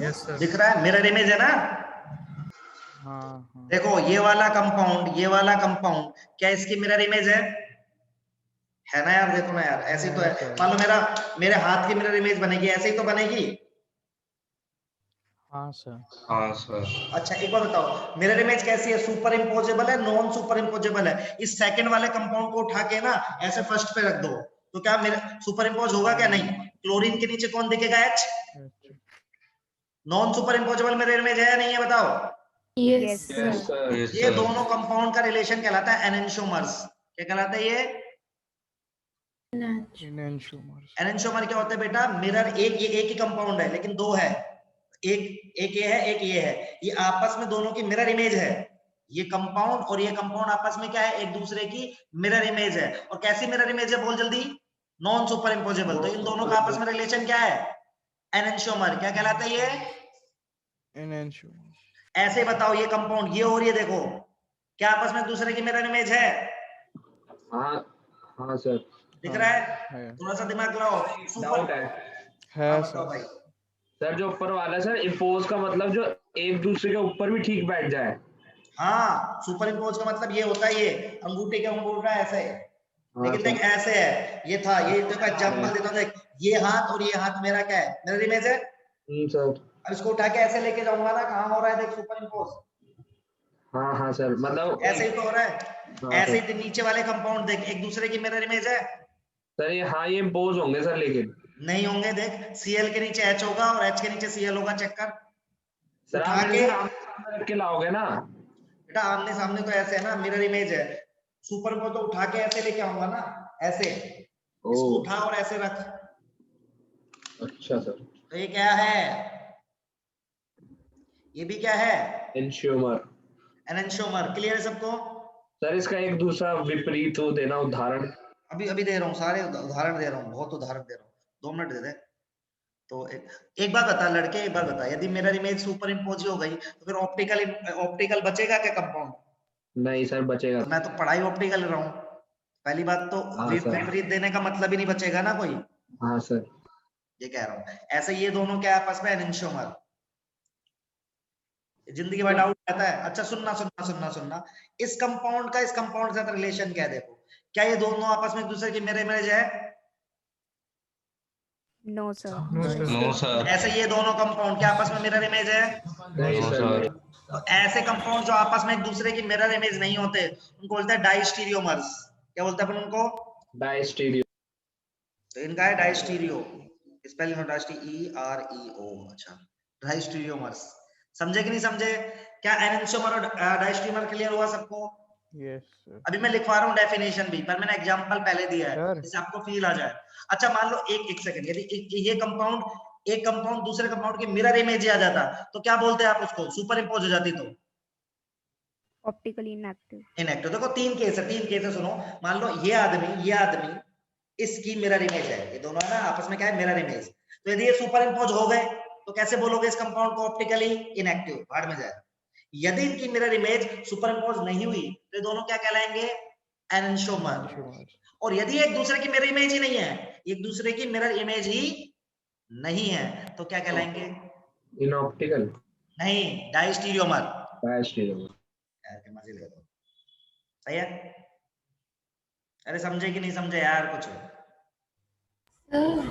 Yes sir. दिख रहा है मिरर इमेज है ना? हाँ हाँ देखो ये वाला कंपाउंड क्या इसकी मिरर इमेज है ना यार? देखो ना यार, ऐसे ही तो है। सर। मान लो मेरे हाथ की मिरर इमेज बनेगी, ऐसे ही तो बनेगी। हाँ सर। हाँ सर। अच्छा एक बार बताओ, मिरर इमेज कैसी है? सुपर इम्पोजेबल है, नॉन सुपर इम्पोजेबल है? इस सेकंड वाले कंपाउंड को उठा के ना ऐसे फर्स्ट पे रख दो तो क्या मेरा सुपर इम्पोज होगा क्या? नहीं। क्लोरीन के नीचे कौन दिखेगा? H। अच्छा। Non super imposable mirror image है या नहीं है बताओ? Yes yes sir. सर। ये दोनों कंपाउंड का रिलेशन कहलाता है एनेंशियोमर्स। क्या कहलाता है ये? इनएंशियोमर्स। एनेंशियोमर क्या होता है बेटा? मिरर एक ही कंपाउंड है लेकिन दो है, एक ये है एक ये है, ये आपस में दोनों की मिरर इमेज है। ये कंपाउंड और ये कंपाउंड आपस में क्या है? एक दूसरे की मिरर इमेज है। और कैसी मिरर इमेज है बोल जल्दी? Non super imposable. तो इन दोनों का आपस में रिलेशन क्या है? एनेंशियोमर। क्या कहलाता है ये? इनएंशियोमर्स। ऐसे बताओ, ये कंपाउंड ये और ये देखो, क्या आपस में एक दूसरे की मिरर इमेज है? हाँ हाँ सर। दिख रहा है? थोड़ा सा दिमाग लगाओ। डाउट है हाँ, सर। बताओ भाई। सर, जो ऊपर वाला है सर, इम्पोज का मतलब जो एक दूसरे के ऊपर भी ठीक बैठ जाए। हाँ, सुपर इम्पोज का मतलब ये होता है, ये अंगूठे का अंगूठा ऐसे है, हाँ लेकिन देख सर। ऐसे है। ये था, ये देखो एग्जांपल देता हूं, देख ये हाथ और ये हाथ मेरा क्या है? मिरर इमेज है। सर। अब इसको उठा के ऐसे लेके जाऊंगा ना, कहाँ हो रहा है? देख सुपर इम्पोज। हाँ हाँ सर, मतलब ऐसे ही तो हो रहा है। हाँ ऐसे सर। ही नीचे वाले कंपाउंड देख, एक दूसरे की मिरर इमेज है। सर ये हाँ, ये इम्पोज होंगे सर, लेकिन नहीं होंगे। देख Cl के नीचे H होगा और H के नीचे Cl होगा। चेक कर। सर उठा आप के मेरे सामने सामने रख के लाओगे ना। बेटा आमने सामने तो ऐसे है ना, मिरर इमेज है। सुपर इम्पोज तो उठा के ऐसे लेके आऊंगा ना, ऐसे। इसको ओ उठा और ऐसे रख। अच्छा सर। तो ये क्या है? ये भी क्या है? एंशियोमर। एनेंशियोमर। क्लियर है सबको? सर इसका एक दूसरा विपरीत वो देना उदाहरण। अभी अभी दे रहा हूँ, सारे उदाहरण दे रहा हूँ, बहुत उदाहरण दे रहा हूँ। 2 मिनट दे दे। तो एक बात बता लड़के, एक बात बता, यदि मिरर इमेज सुपर इम्पोज हो गई तो फिर ऑप्टिकल बचेगा क्या कंपाउंड? नहीं सर, बचेगा। तो मैं तो पढ़ाई ऑप्टिकल रहा हूँ। पहली बात तो हाँ सर। विपरीत देने का मतलब ही नहीं बचेगा ना कोई। हाँ सर। ये कह रहा हूँ। ऐसे ये दोनों क्या आपस में? एनेंशियोमर। जिंदगी भर डाउट रहता है। अच्छा सुनना, इस कंपाउंड का इस कंपाउंड के साथ रिलेशन क्या है? देखो, क्या ये दोनों आपस में एक दूसरे की मिरर इमेज है? No sir. No sir. ऐसे ये दोनों कंपाउंड क्या आपस में मिरर इमेज है? नहीं सर। तो ऐसे कंपाउंड जो आपस में एक दूसरे की मिरर इमेज नहीं होते उनको बोलते हैं डाइस्टीरियोमर्स। क्या बोलते हैं अपन उनको? डायस्टीरियो। तो इनका है डाइस्टीरियो। Spelling of EREO। अच्छा, डाइस्टीरियोमर्स। समझे कि नहीं समझे? क्या एनेंशियोमर और डाइस्टीरियोमर क्लियर हुआ सबको? Yes sir. अभी मैं लिखवा रहा हूँ डेफिनेशन भी, पर मैंने एग्जांपल पहले दिया है सर। जिससे आपको फील आ जाए। अच्छा मान लो एक सेकंड, यदि एक कंपाउंड दूसरे कंपाउंड की मिरर इमेज आ जाता तो क्या बोलते हैं आप उसको? सुपर इम्पोज हो जाती तो ऑप्टिकली इनएक्टिव। इनएक्टिव। देखो तीन केस है सुनो। मान लो ये आदमी इसकी मिरर इमेज है, ये दोनों है ना आपस में क्या है? Mirror image. तो यदि ये सुपर इम्पोज हो गए तो कैसे बोलोगे इस कंपाउंड को? ऑप्टिकली इनएक्टिव, भाड़ में जाए। यदि इनकी मिरर इमेज सुपर इम्पोज नहीं हुई तो ये दोनों क्या कहलाएंगे? एनेंशियोमर। और यदि एक दूसरे की मिरर इमेज ही नहीं है, एक दूसरे की मिरर इमेज ही नहीं है, तो क्या कहलाएंगे? इनऑप्टिकल। नहीं, डाइस्टीरियोमर। डायस्टीरियो। यार के मजे ले लो। सही है? अरे समझे कि नहीं समझे यार कुछ?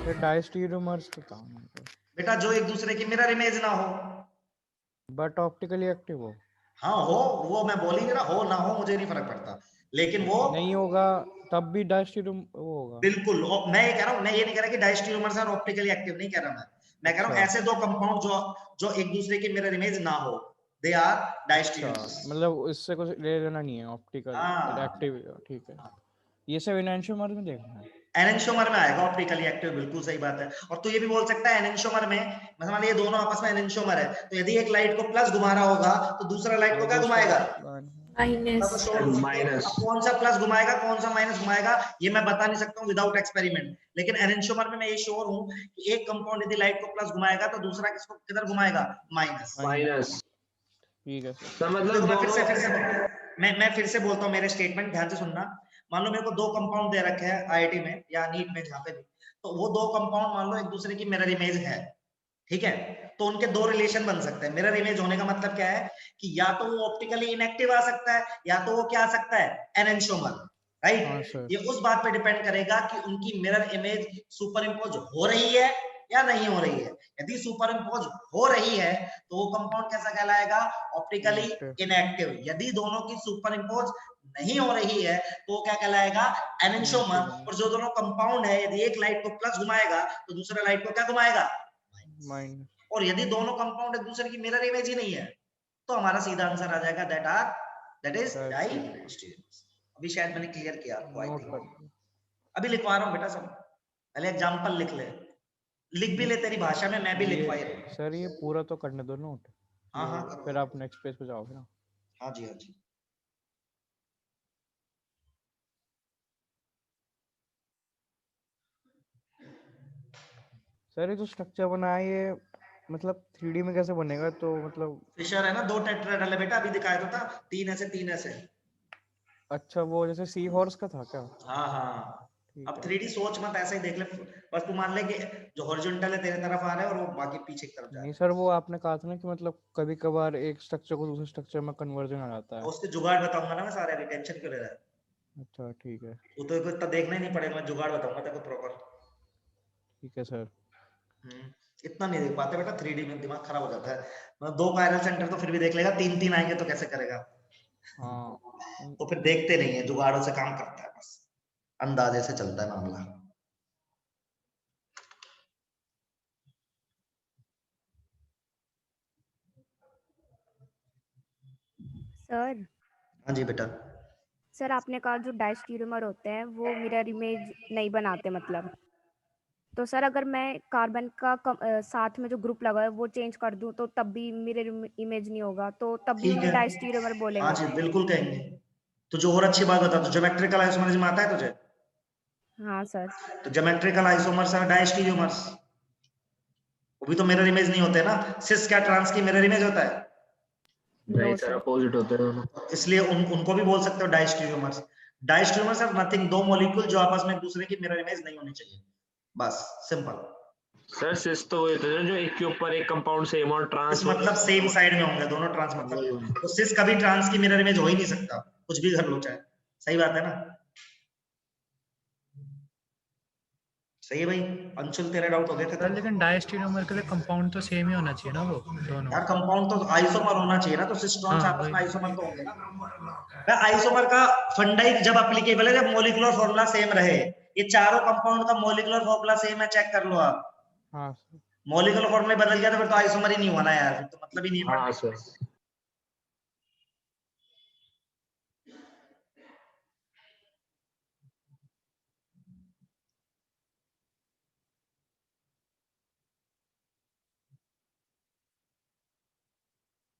ये डायस्टीरियोमर्स का काम है बेटा जो एक दूसरे की मिरर इमेज ना हो बट ऑप्टिकली एक्टिव हो। हाँ हो, वो मैं बोल ही नहीं रहा, हो ना हो मुझे नहीं फर्क पड़ता, लेकिन वो नहीं होगा तब भी डायस्टीरियम वो होगा। बिल्कुल। मैं ये कह रहा हूँ, मैं ये नहीं कह रहा कि डायस्टीरियोमर्स और ऑप्टिकली एक्टिव नहीं कह रहा मैं कह रहा हूँ ऐसे दो कंपाउंड जो एक दूसरे की मिरर इमेज ना हो, दे आर डायस्टीरियोमर्स। मतलब इससे कुछ ले लेना नहीं है ऑप्टिकल एक्टिव। ठीक है, ये सब एनेंशियोमर में देखना है। एनेंशियोमर में आएगा ऑप्टिकली एक्टिव, बिल्कुल सही बात है। और तू ये भी बोल सकता है एनेंशियोमर में, मतलब ये दोनों आपस में एनेंशियोमर है, तो यदि एक लाइट को प्लस घुमा रहा होगा तो दूसरा लाइट को क्या घुमाएगा? माइनस। माइनस। कौन सा प्लस घुमाएगा कौन सा माइनस घुमाएगा ये मैं बता नहीं सकता हूँ विदाउट एक्सपेरिमेंट, लेकिन एनेंटियोमर में मैं ये श्योर हूँ कि एक कंपाउंड यदि लाइट को प्लस घुमाएगा तो दूसरा किसको किधर घुमाएगा, माइनस। माइनस। ठीक है सर। तो मतलब देखो मैं दोनों फिर से बोलता हूँ मेरे स्टेटमेंट ध्यान से सुनना। मान लो मेरे को दो कंपाउंड दे रखे हैं आईआईटी में या नीट में जहाँ पे भी, तो वो दो कंपाउंड मान लो एक दूसरे की मिरर इमेज है, ठीक है, तो उनके दो रिलेशन बन सकते हैं। मिरर इमेज होने का मतलब क्या है कि या तो वो ऑप्टिकली इनएक्टिव आ सकता है या तो वो क्या आ सकता है, एनेंटियोमर, हाँ राइट। सर। ये उस बात पे डिपेंड करेगा कि उनकी मिरर इमेज सुपर इम्पोज हो रही है या नहीं हो रही है। यदि सुपर इम्पोज हो रही है तो वो कंपाउंड कैसा कहलाएगा, ऑप्टिकली इनएक्टिव। यदि दोनों की सुपर इम्पोज नहीं हो रही है तो वो क्या कहलाएगा, एनेंटियोमर। और जो दोनों कंपाउंड है यदि एक लाइट को प्लस घुमाएगा तो दूसरा लाइट को क्या घुमाएगा, माइनस। और यदि दोनों कंपाउंड एक दूसरे की मिरर इमेज ही नहीं है तो हमारा सीधा आंसर आ जाएगा दैट इज डाइस्टीरियमर्स। अभी शायद मैंने क्लियर किया आपको, आई नोट थिंक। कर। अभी लिखवा रहा हूँ बेटा सब, पहले एग्जांपल लिख ले, लिख भी ले तेरी भाषा में, मैं भी लिखवा ही रहा हूँ। सर ये पूरा तो करने दो नोट, हाँ हाँ फिर आप नेक्स्ट पेज पे जाओगे ना। हाँ जी हाँ जी। सर ये जो स्ट्रक्चर बना है ये मतलब 3D में कैसे बनेगा, तो मतलब फिशर है ना, दो टेट्राहेड्रल है बेटा, अभी दिखाया तो था, तीन ऐसे। अच्छा वो जैसे सी हॉर्स का था क्या? हाँ हाँ। ठीक अब है। 3D सोच मत ऐसे ही देख ले, बस तू मान ले कि जो हॉरिजॉन्टल है तेरे तरफ आ रहा है और वो बाकी पीछे की तरफ जा रहा नहीं है। सर वो आपने कहा था ना कि मतलब कभी कभार एक स्ट्रक्चर को दूसरे स्ट्रक्चर में कन्वर्जन आ जाता है। उसके जुगाड़ बताऊंगा ना मैं सारे, अभी टेंशन क्यों ले रहा है। अच्छा ठीक है। वो तो इतना देखना ही नहीं पड़ेगा, मैं जुगाड़ बताऊंगा तेरे को प्रॉपर। ठीक है सर। इतना नहीं देख पाते बेटा, 3D में दिमाग खराब हो जाता है। मतलब दो कायरल सेंटर तो फिर भी देख लेगा, तीन तीन आएंगे तो कैसे करेगा। हाँ तो फिर देखते नहीं है, जुगाड़ों से काम करता है, बस अंदाजे से चलता है मामला। सर हाँ जी बेटा। सर आपने कहा जो डायस्टीरियोमर होते हैं वो मिरर इमेज नहीं बनाते मतलब, तो सर अगर मैं कार्बन का साथ में जो ग्रुप लगा है वो चेंज कर दूं तो तब भी मिरर इमेज नहीं होगा, तो तब भी ठीक उन्हें है, डायस्टीरियोमर हाँ बोलेंगे? जी बिल्कुल कहेंगे। तो जो और अच्छी बात बता, तो ज्योमेट्रिकल आइसोमरिज्म आता है तुझे? हाँ सर। तो ज्योमेट्रिकल आइसोमर्स और डायस्टीरियोमर्स वो भी तो मिरर इमेज नहीं होते ना। सिस क्या ट्रांस की मिरर इमेज होता है? नहीं नो सर, सर। अपोजिट होते हैं दोनों। इसलिए उनको भी बोल सकते हो डायस्टीरियोमर्स। डायस्टीरियोमर्स आर नथिंग, दो मॉलिक्यूल जो आपस में एक दूसरे की मिरर इमेज नहीं होनी चाहिए, बस सिंपल। सर सिस तो वही होते हैं जो एक के ऊपर एक कंपाउंड सेम और ट्रांस इस मतलब सेम साइड में होंगे दोनों ट्रांस, मतलब तो सिस कभी ट्रांस की मिरर इमेज हो ही नहीं सकता, कुछ भी कर लो चाहे। सही बात है ना? सही है भाई। अंशुल तेरे डाउट हो गए सर खत्म? लेकिन डायस्टीरियोमर के लिए कंपाउंड तो सेम ही होना चाहिए ना वो दोनों। यार कंपाउंड तो आइसोमर होना चाहिए ना, तो सिस ट्रांस हाँ आपस वही। में आइसोमर तो होंगे ना। आइसोमर का फंडा ही जब एप्लीकेबल है जब मॉलिक्यूलर फॉर्मूला सेम रहे। ये चारों कंपाउंड का मॉलिक्यूलर फॉर्मूला सेम है, चेक कर लो आप। हाँ सर। मॉलिक्यूलर फॉर्मूला बदल गया तो फिर तो आइसोमर ही नहीं हुआ ना यार, फिर तो मतलब ही नहीं है। हाँ सर।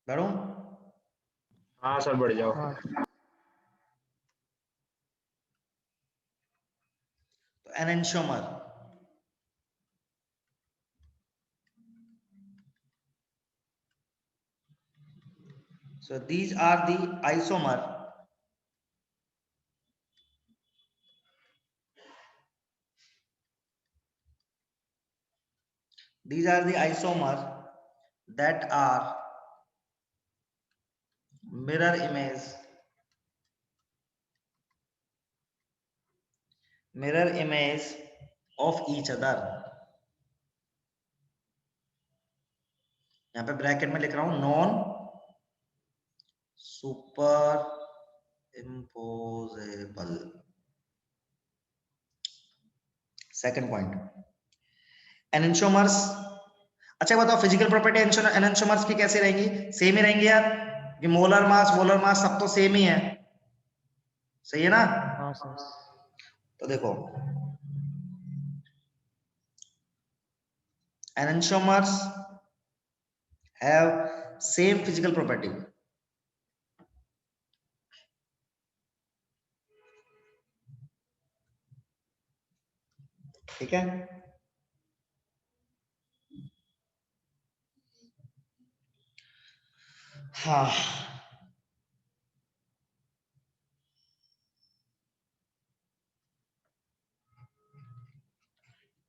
बढ़ो। हाँ सर बढ़ जाओ। हाँ तो एनेंटियोमर, so these are the isomer that are mirror image of each other। यहां पे ब्रैकेट में लिख रहा हूं non superimposable. Second point, enantiomers. अच्छा बताओ फिजिकल प्रॉपर्टी एनेंटियोमर्स की कैसे रहेंगी? सेम ही रहेंगी यार, कि मोलर मास सब तो सेम ही है, सही है ना? हाँ सर। तो देखो enantiomers have same physical property, ठीक है। हाँ,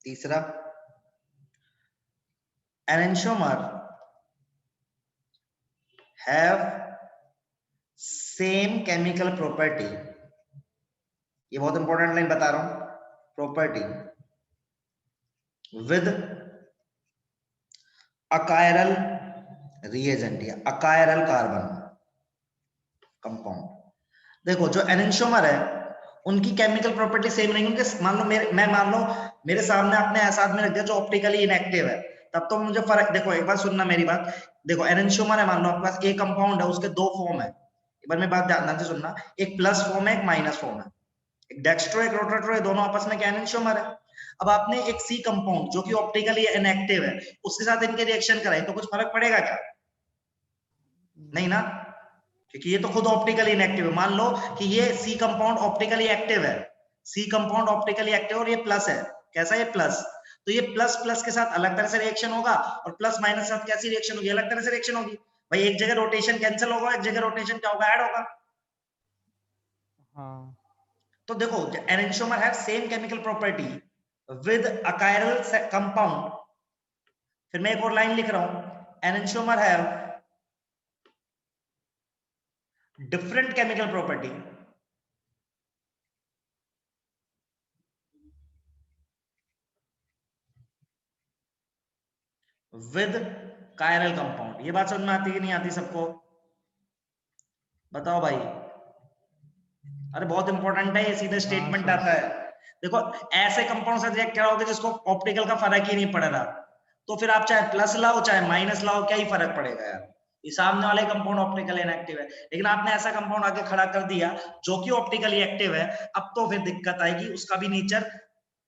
तीसरा, एनेंटियोमर हैव सेम केमिकल प्रॉपर्टी, ये बहुत इंपॉर्टेंट लाइन बता रहा हूं, प्रॉपर्टी विद अकायरल रिएजेंट या अकायरल कार्बन कंपाउंड। देखो जो एनेंटियोमर है उनकी केमिकल प्रॉपर्टी सेम नहीं होंगे। मान लो मान लो मेरे सामने आपने ऐसा आदमी रख दिया जो ऑप्टिकली इनएक्टिव है, तब तो मुझे फर्क, देखो एक बार सुनना मेरी बात, देखो एनेंटियोमर है, मान लो आपके पास एक कंपाउंड है, उसके दो फॉर्म है, एक बार मेरी बात ध्यान से सुनना, एक प्लस फॉर्म है एक माइनस फॉर्म है, एक डेक्स्ट्रो एक रोटेट्रो है, दोनों आपस में क्या एनेंटियोमर है। अब आपने एक सी कंपाउंड जो कि ऑप्टिकली इनएक्टिव है उसके साथ इनके रिएक्शन कराई तो कुछ फर्क पड़ेगा क्या? नहीं ना, क्योंकि ये तो खुद ऑप्टिकली इनएक्टिव है। मान लो कि ये सी कंपाउंड ऑप्टिकली एक्टिव है, सी कंपाउंड ऑप्टिकली एक्टिव और ये प्लस है, कैसा ये प्लस, तो ये प्लस प्लस के साथ अलग तरह से रिएक्शन होगा और प्लस माइनस के साथ कैसी रिएक्शन होगी, अलग तरह से रिएक्शन होगी। भाई एक जगह रोटेशन कैंसिल होगा, एक जगह रोटेशन क्या होगा, ऐड होगा। हाँ तो देखो enantiomer have same chemical property with achiral compound, फिर मैं एक और लाइन लिख रहा हूं, enantiomer have different chemical property with chiral compound. ये बात समझ में आती है कि नहीं आती सबको, बताओ भाई। अरे बहुत इंपॉर्टेंट है ये, सीधे स्टेटमेंट आता है। देखो ऐसे कंपाउंड से रिएक्ट कराओगे जिसको ऑप्टिकल का फर्क ही नहीं पड़ रहा, तो फिर आप चाहे प्लस लाओ चाहे माइनस लाओ, क्या ही फर्क पड़ेगा यार, ये सामने वाले कंपाउंड ऑप्टिकल इनएक्टिव है। लेकिन आपने ऐसा कंपाउंड आगे खड़ा कर दिया जो कि ऑप्टिकली एक्टिव है, अब तो फिर दिक्कत आएगी, उसका भी नेचर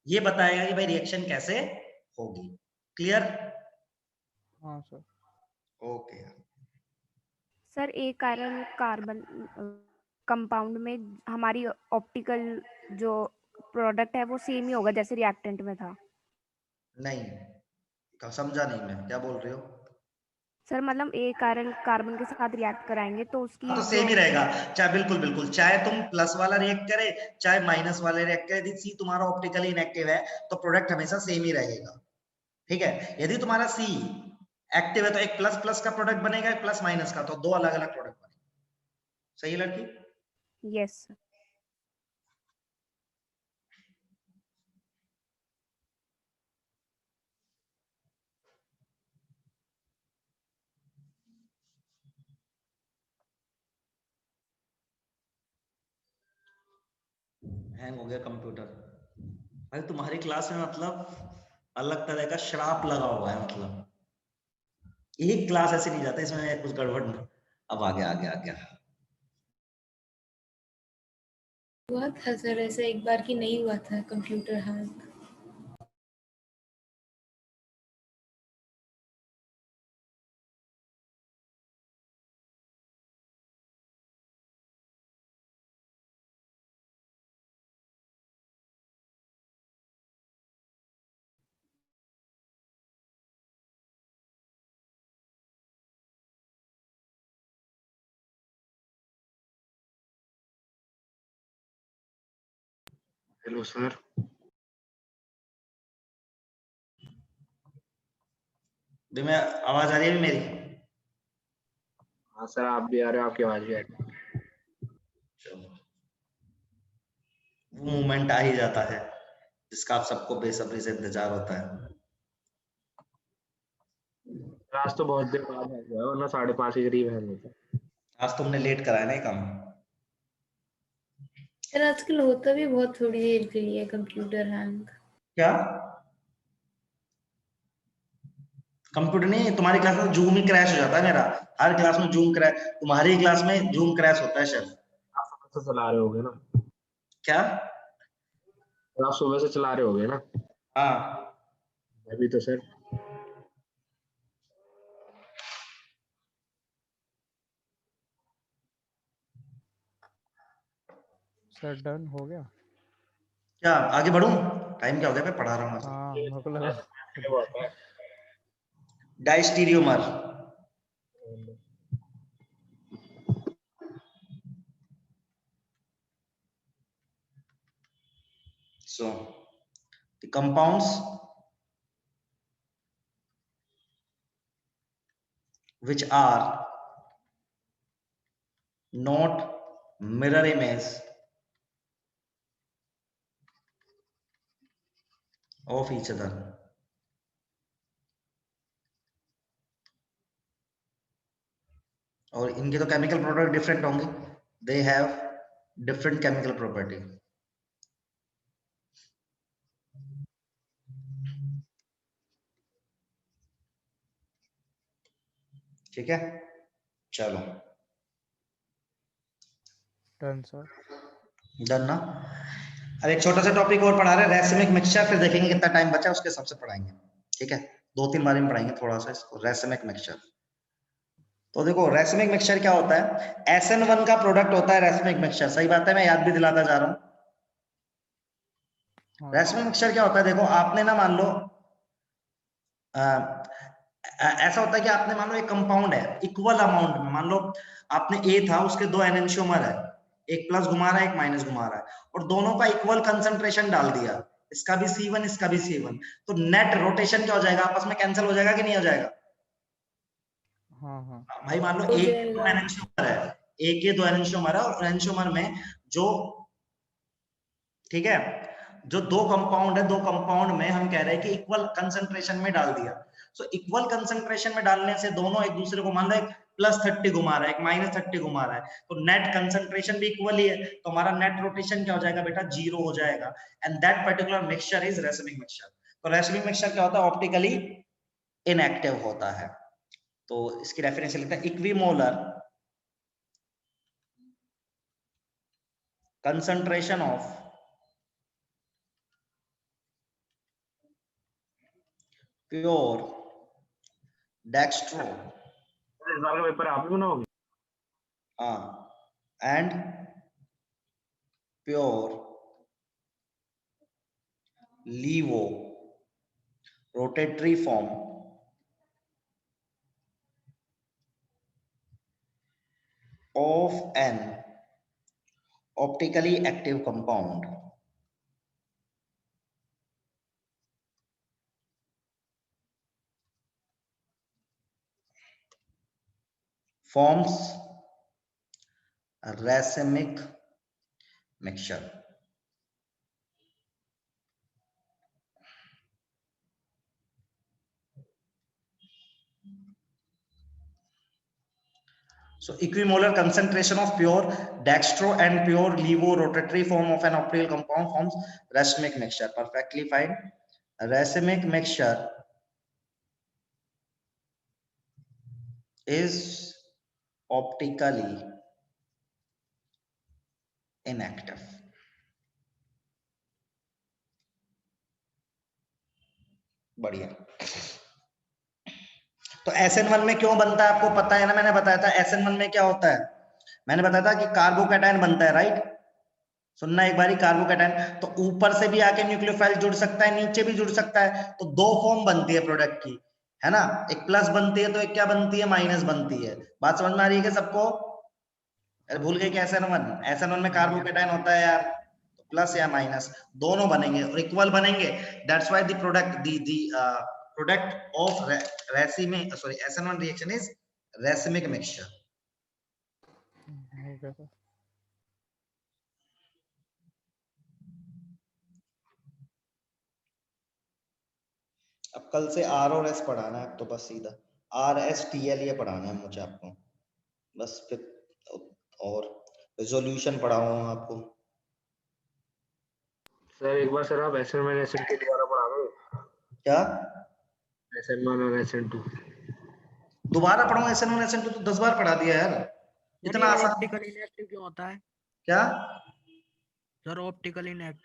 ये बताएगा कि भाई रिएक्शन कैसे होगी। क्लियर? हाँ सर। ओके सर एक आयरन कार्बन कंपाउंड में हमारी ऑप्टिकल जो प्रोडक्ट है वो सेम ही होगा जैसे रिएक्टेंट में था? नहीं, समझा नहीं मैं, क्या बोल रही हो? सर मतलब एक आयरन कार्बन के साथ रिएक्ट कराएंगे तो उसकी तो जो सेम ही रहेगा, चाहे बिल्कुल बिल्कुल, चाहे तुम प्लस वाला रिएक्ट करे चाहे माइनस वाले रिएक्ट करे, यदि सी तुम्हारा ऑप्टिकली इनएक्टिव है तो प्रोडक्ट हमेशा सेम ही रहेगा। ठीक है, यदि तुम्हारा सी एक्टिव है तो एक प्लस प्लस का प्रोडक्ट बनेगा, एक प्लस माइनस का, तो दो अलग अलग प्रोडक्ट बनेगा। सही है लड़की? यस। हैंग हो गया कंप्यूटर। भाई तुम्हारी क्लास में मतलब अलग तरह का श्राप लगा हुआ है, मतलब एक क्लास ऐसे नहीं जाता इसमें कुछ गड़बड़ नहीं। अब आ गया। हुआ था सर ऐसा एक बार कि नहीं हुआ था कंप्यूटर हैंग। Hello sir. भी मैं आवाज आ रही है मेरी? हाँ सर, आप भी आ रहे हो, आपकी आवाज भी आ रही है। चलो, वो मोमेंट आ ही जाता है जिसका आप सबको बेसब्री से इंतजार होता है। आज तो बहुत देर बाद है, वरना 5:30 के करीब है होता। आज तुमने लेट कराया ना ये काम। सर आजकल होता भी बहुत थोड़ी देर के लिए कंप्यूटर हैंग। क्या कंप्यूटर नहीं, तुम्हारी क्लास में जूम ही क्रैश हो जाता है मेरा, हर क्लास में जूम क्रैश, तुम्हारी क्लास में जूम क्रैश होता है शायद। आप सुबह से चला रहे होगे ना? क्या? आप सुबह से चला रहे होगे ना? हाँ अभी तो सर। सर डन हो गया। क्या आगे बढ़ूं? टाइम क्या हो गया? मैं पढ़ा रहा हूँ। हाँ मेरे को लगा diastereomer, so the compounds which are not mirror image of each other, और इनके तो केमिकल प्रोडक्ट डिफरेंट होंगे, they have different chemical property. ठीक है, चलो डन सर। डन ना। अब एक छोटा सा टॉपिक और पढ़ा रहे हैं, रेसिमिक मिक्सचर, फिर देखेंगे कितना टाइम बचा उसके हिसाब से पढ़ाएंगे। ठीक है, 2-3 बार में पढ़ाएंगे थोड़ा सा इसको, रेसिमिक मिक्सचर। तो देखो रेसिमिक मिक्सचर क्या होता है, SN1 का प्रोडक्ट होता है रेसिमिक मिक्सचर। सही बात है, मैं याद भी दिलाता जा रहा हूँ। रेसिमिक मिक्सचर क्या होता है, देखो आपने ना मान लो ऐसा होता है कि आपने मान लो एक कंपाउंड है इक्वल अमाउंट में, मान लो आपने A था, उसके 2 एनेंशियोमर है, एक प्लस घुमा रहा है एक माइनस घुमा रहा है, और दोनों का इक्वल कंसंट्रेशन डाल दिया, इसका भी C1 इसका भी C1, तो नेट रोटेशन क्या हो जाएगा, आपस में कैंसिल हो जाएगा कि नहीं हो जाएगा? हाँ भाई मान लो एक 2 एनेंशियोमर है, एक के 2 एनेंशियोमर है, और एनेंशियोमर में जो, ठीक है, जो 2 कंपाउंड है, 2 कंपाउंड में हम कह रहे हैं कि इक्वल कंसंट्रेशन में डाल दिया। सो इक्वल कंसंट्रेशन में डालने से दोनों एक दूसरे को, मान लो एक +30 घुमा रहा है एक -30 घुमा रहा है, तो नेट कंसंट्रेशन भी इक्वल ही है, तो हमारा नेट रोटेशन क्या हो जाएगा बेटा, 0 हो जाएगा। And that particular mixture is racemic mixture. तो रेसिमिक मिक्सचर क्या होता है, ऑप्टिकली इनएक्टिव होता है। तो इसकी डेफिनेशन लिखते हैं, equimolar concentration of pure dextro इस बार का पेपर आप ही बनाओगे? and pure levo rotatory form of an optically active compound forms a racemic mixture. So equimolar concentration of pure dextro and pure levo rotatory form of an optical compound forms racemic mixture. Perfectly fine. A racemic mixture is optically inactive. बढ़िया। तो SN1 में क्यों बनता है आपको पता है ना, मैंने बताया था SN1 में क्या होता है, मैंने बताया था कि कार्बोकैटायन बनता है, राइट? सुनना एक बारी, कार्बोकैटायन तो ऊपर से भी आके न्यूक्लियोफाइल जुड़ सकता है, नीचे भी जुड़ सकता है, तो 2 फॉर्म बनती है प्रोडक्ट की, है ना, एक प्लस बनती है तो एक क्या बनती है, माइनस बनती है। बात समझ में आ रही है कि सबको? अरे भूल गए कि SN1 में कार्बोकैटायन होता है यार, तो प्लस या माइनस दोनों बनेंगे और इक्वल बनेंगे। That's why the product of racemic SN1 reaction is racemic mixture. Okay sir. अब कल से R और S पढ़ाना है, तो बस सीधा RSTL ये पढ़ाना है मुझे आपको, बस फिर और रेजोल्यूशन पढ़ाऊंगा आपको। सर एक बार सर आप SN1 SN2 दोबारा पढ़ा दो। क्या SN1 और SN2 दोबारा पढ़ाऊं? SN1 SN2 तो 10 बार पढ़ा दिया यार, इतना आसान। ऑप्टिकल इनएक्टिव क्यों होता है? क्या सर ऑप्टिकल इनएक्टिव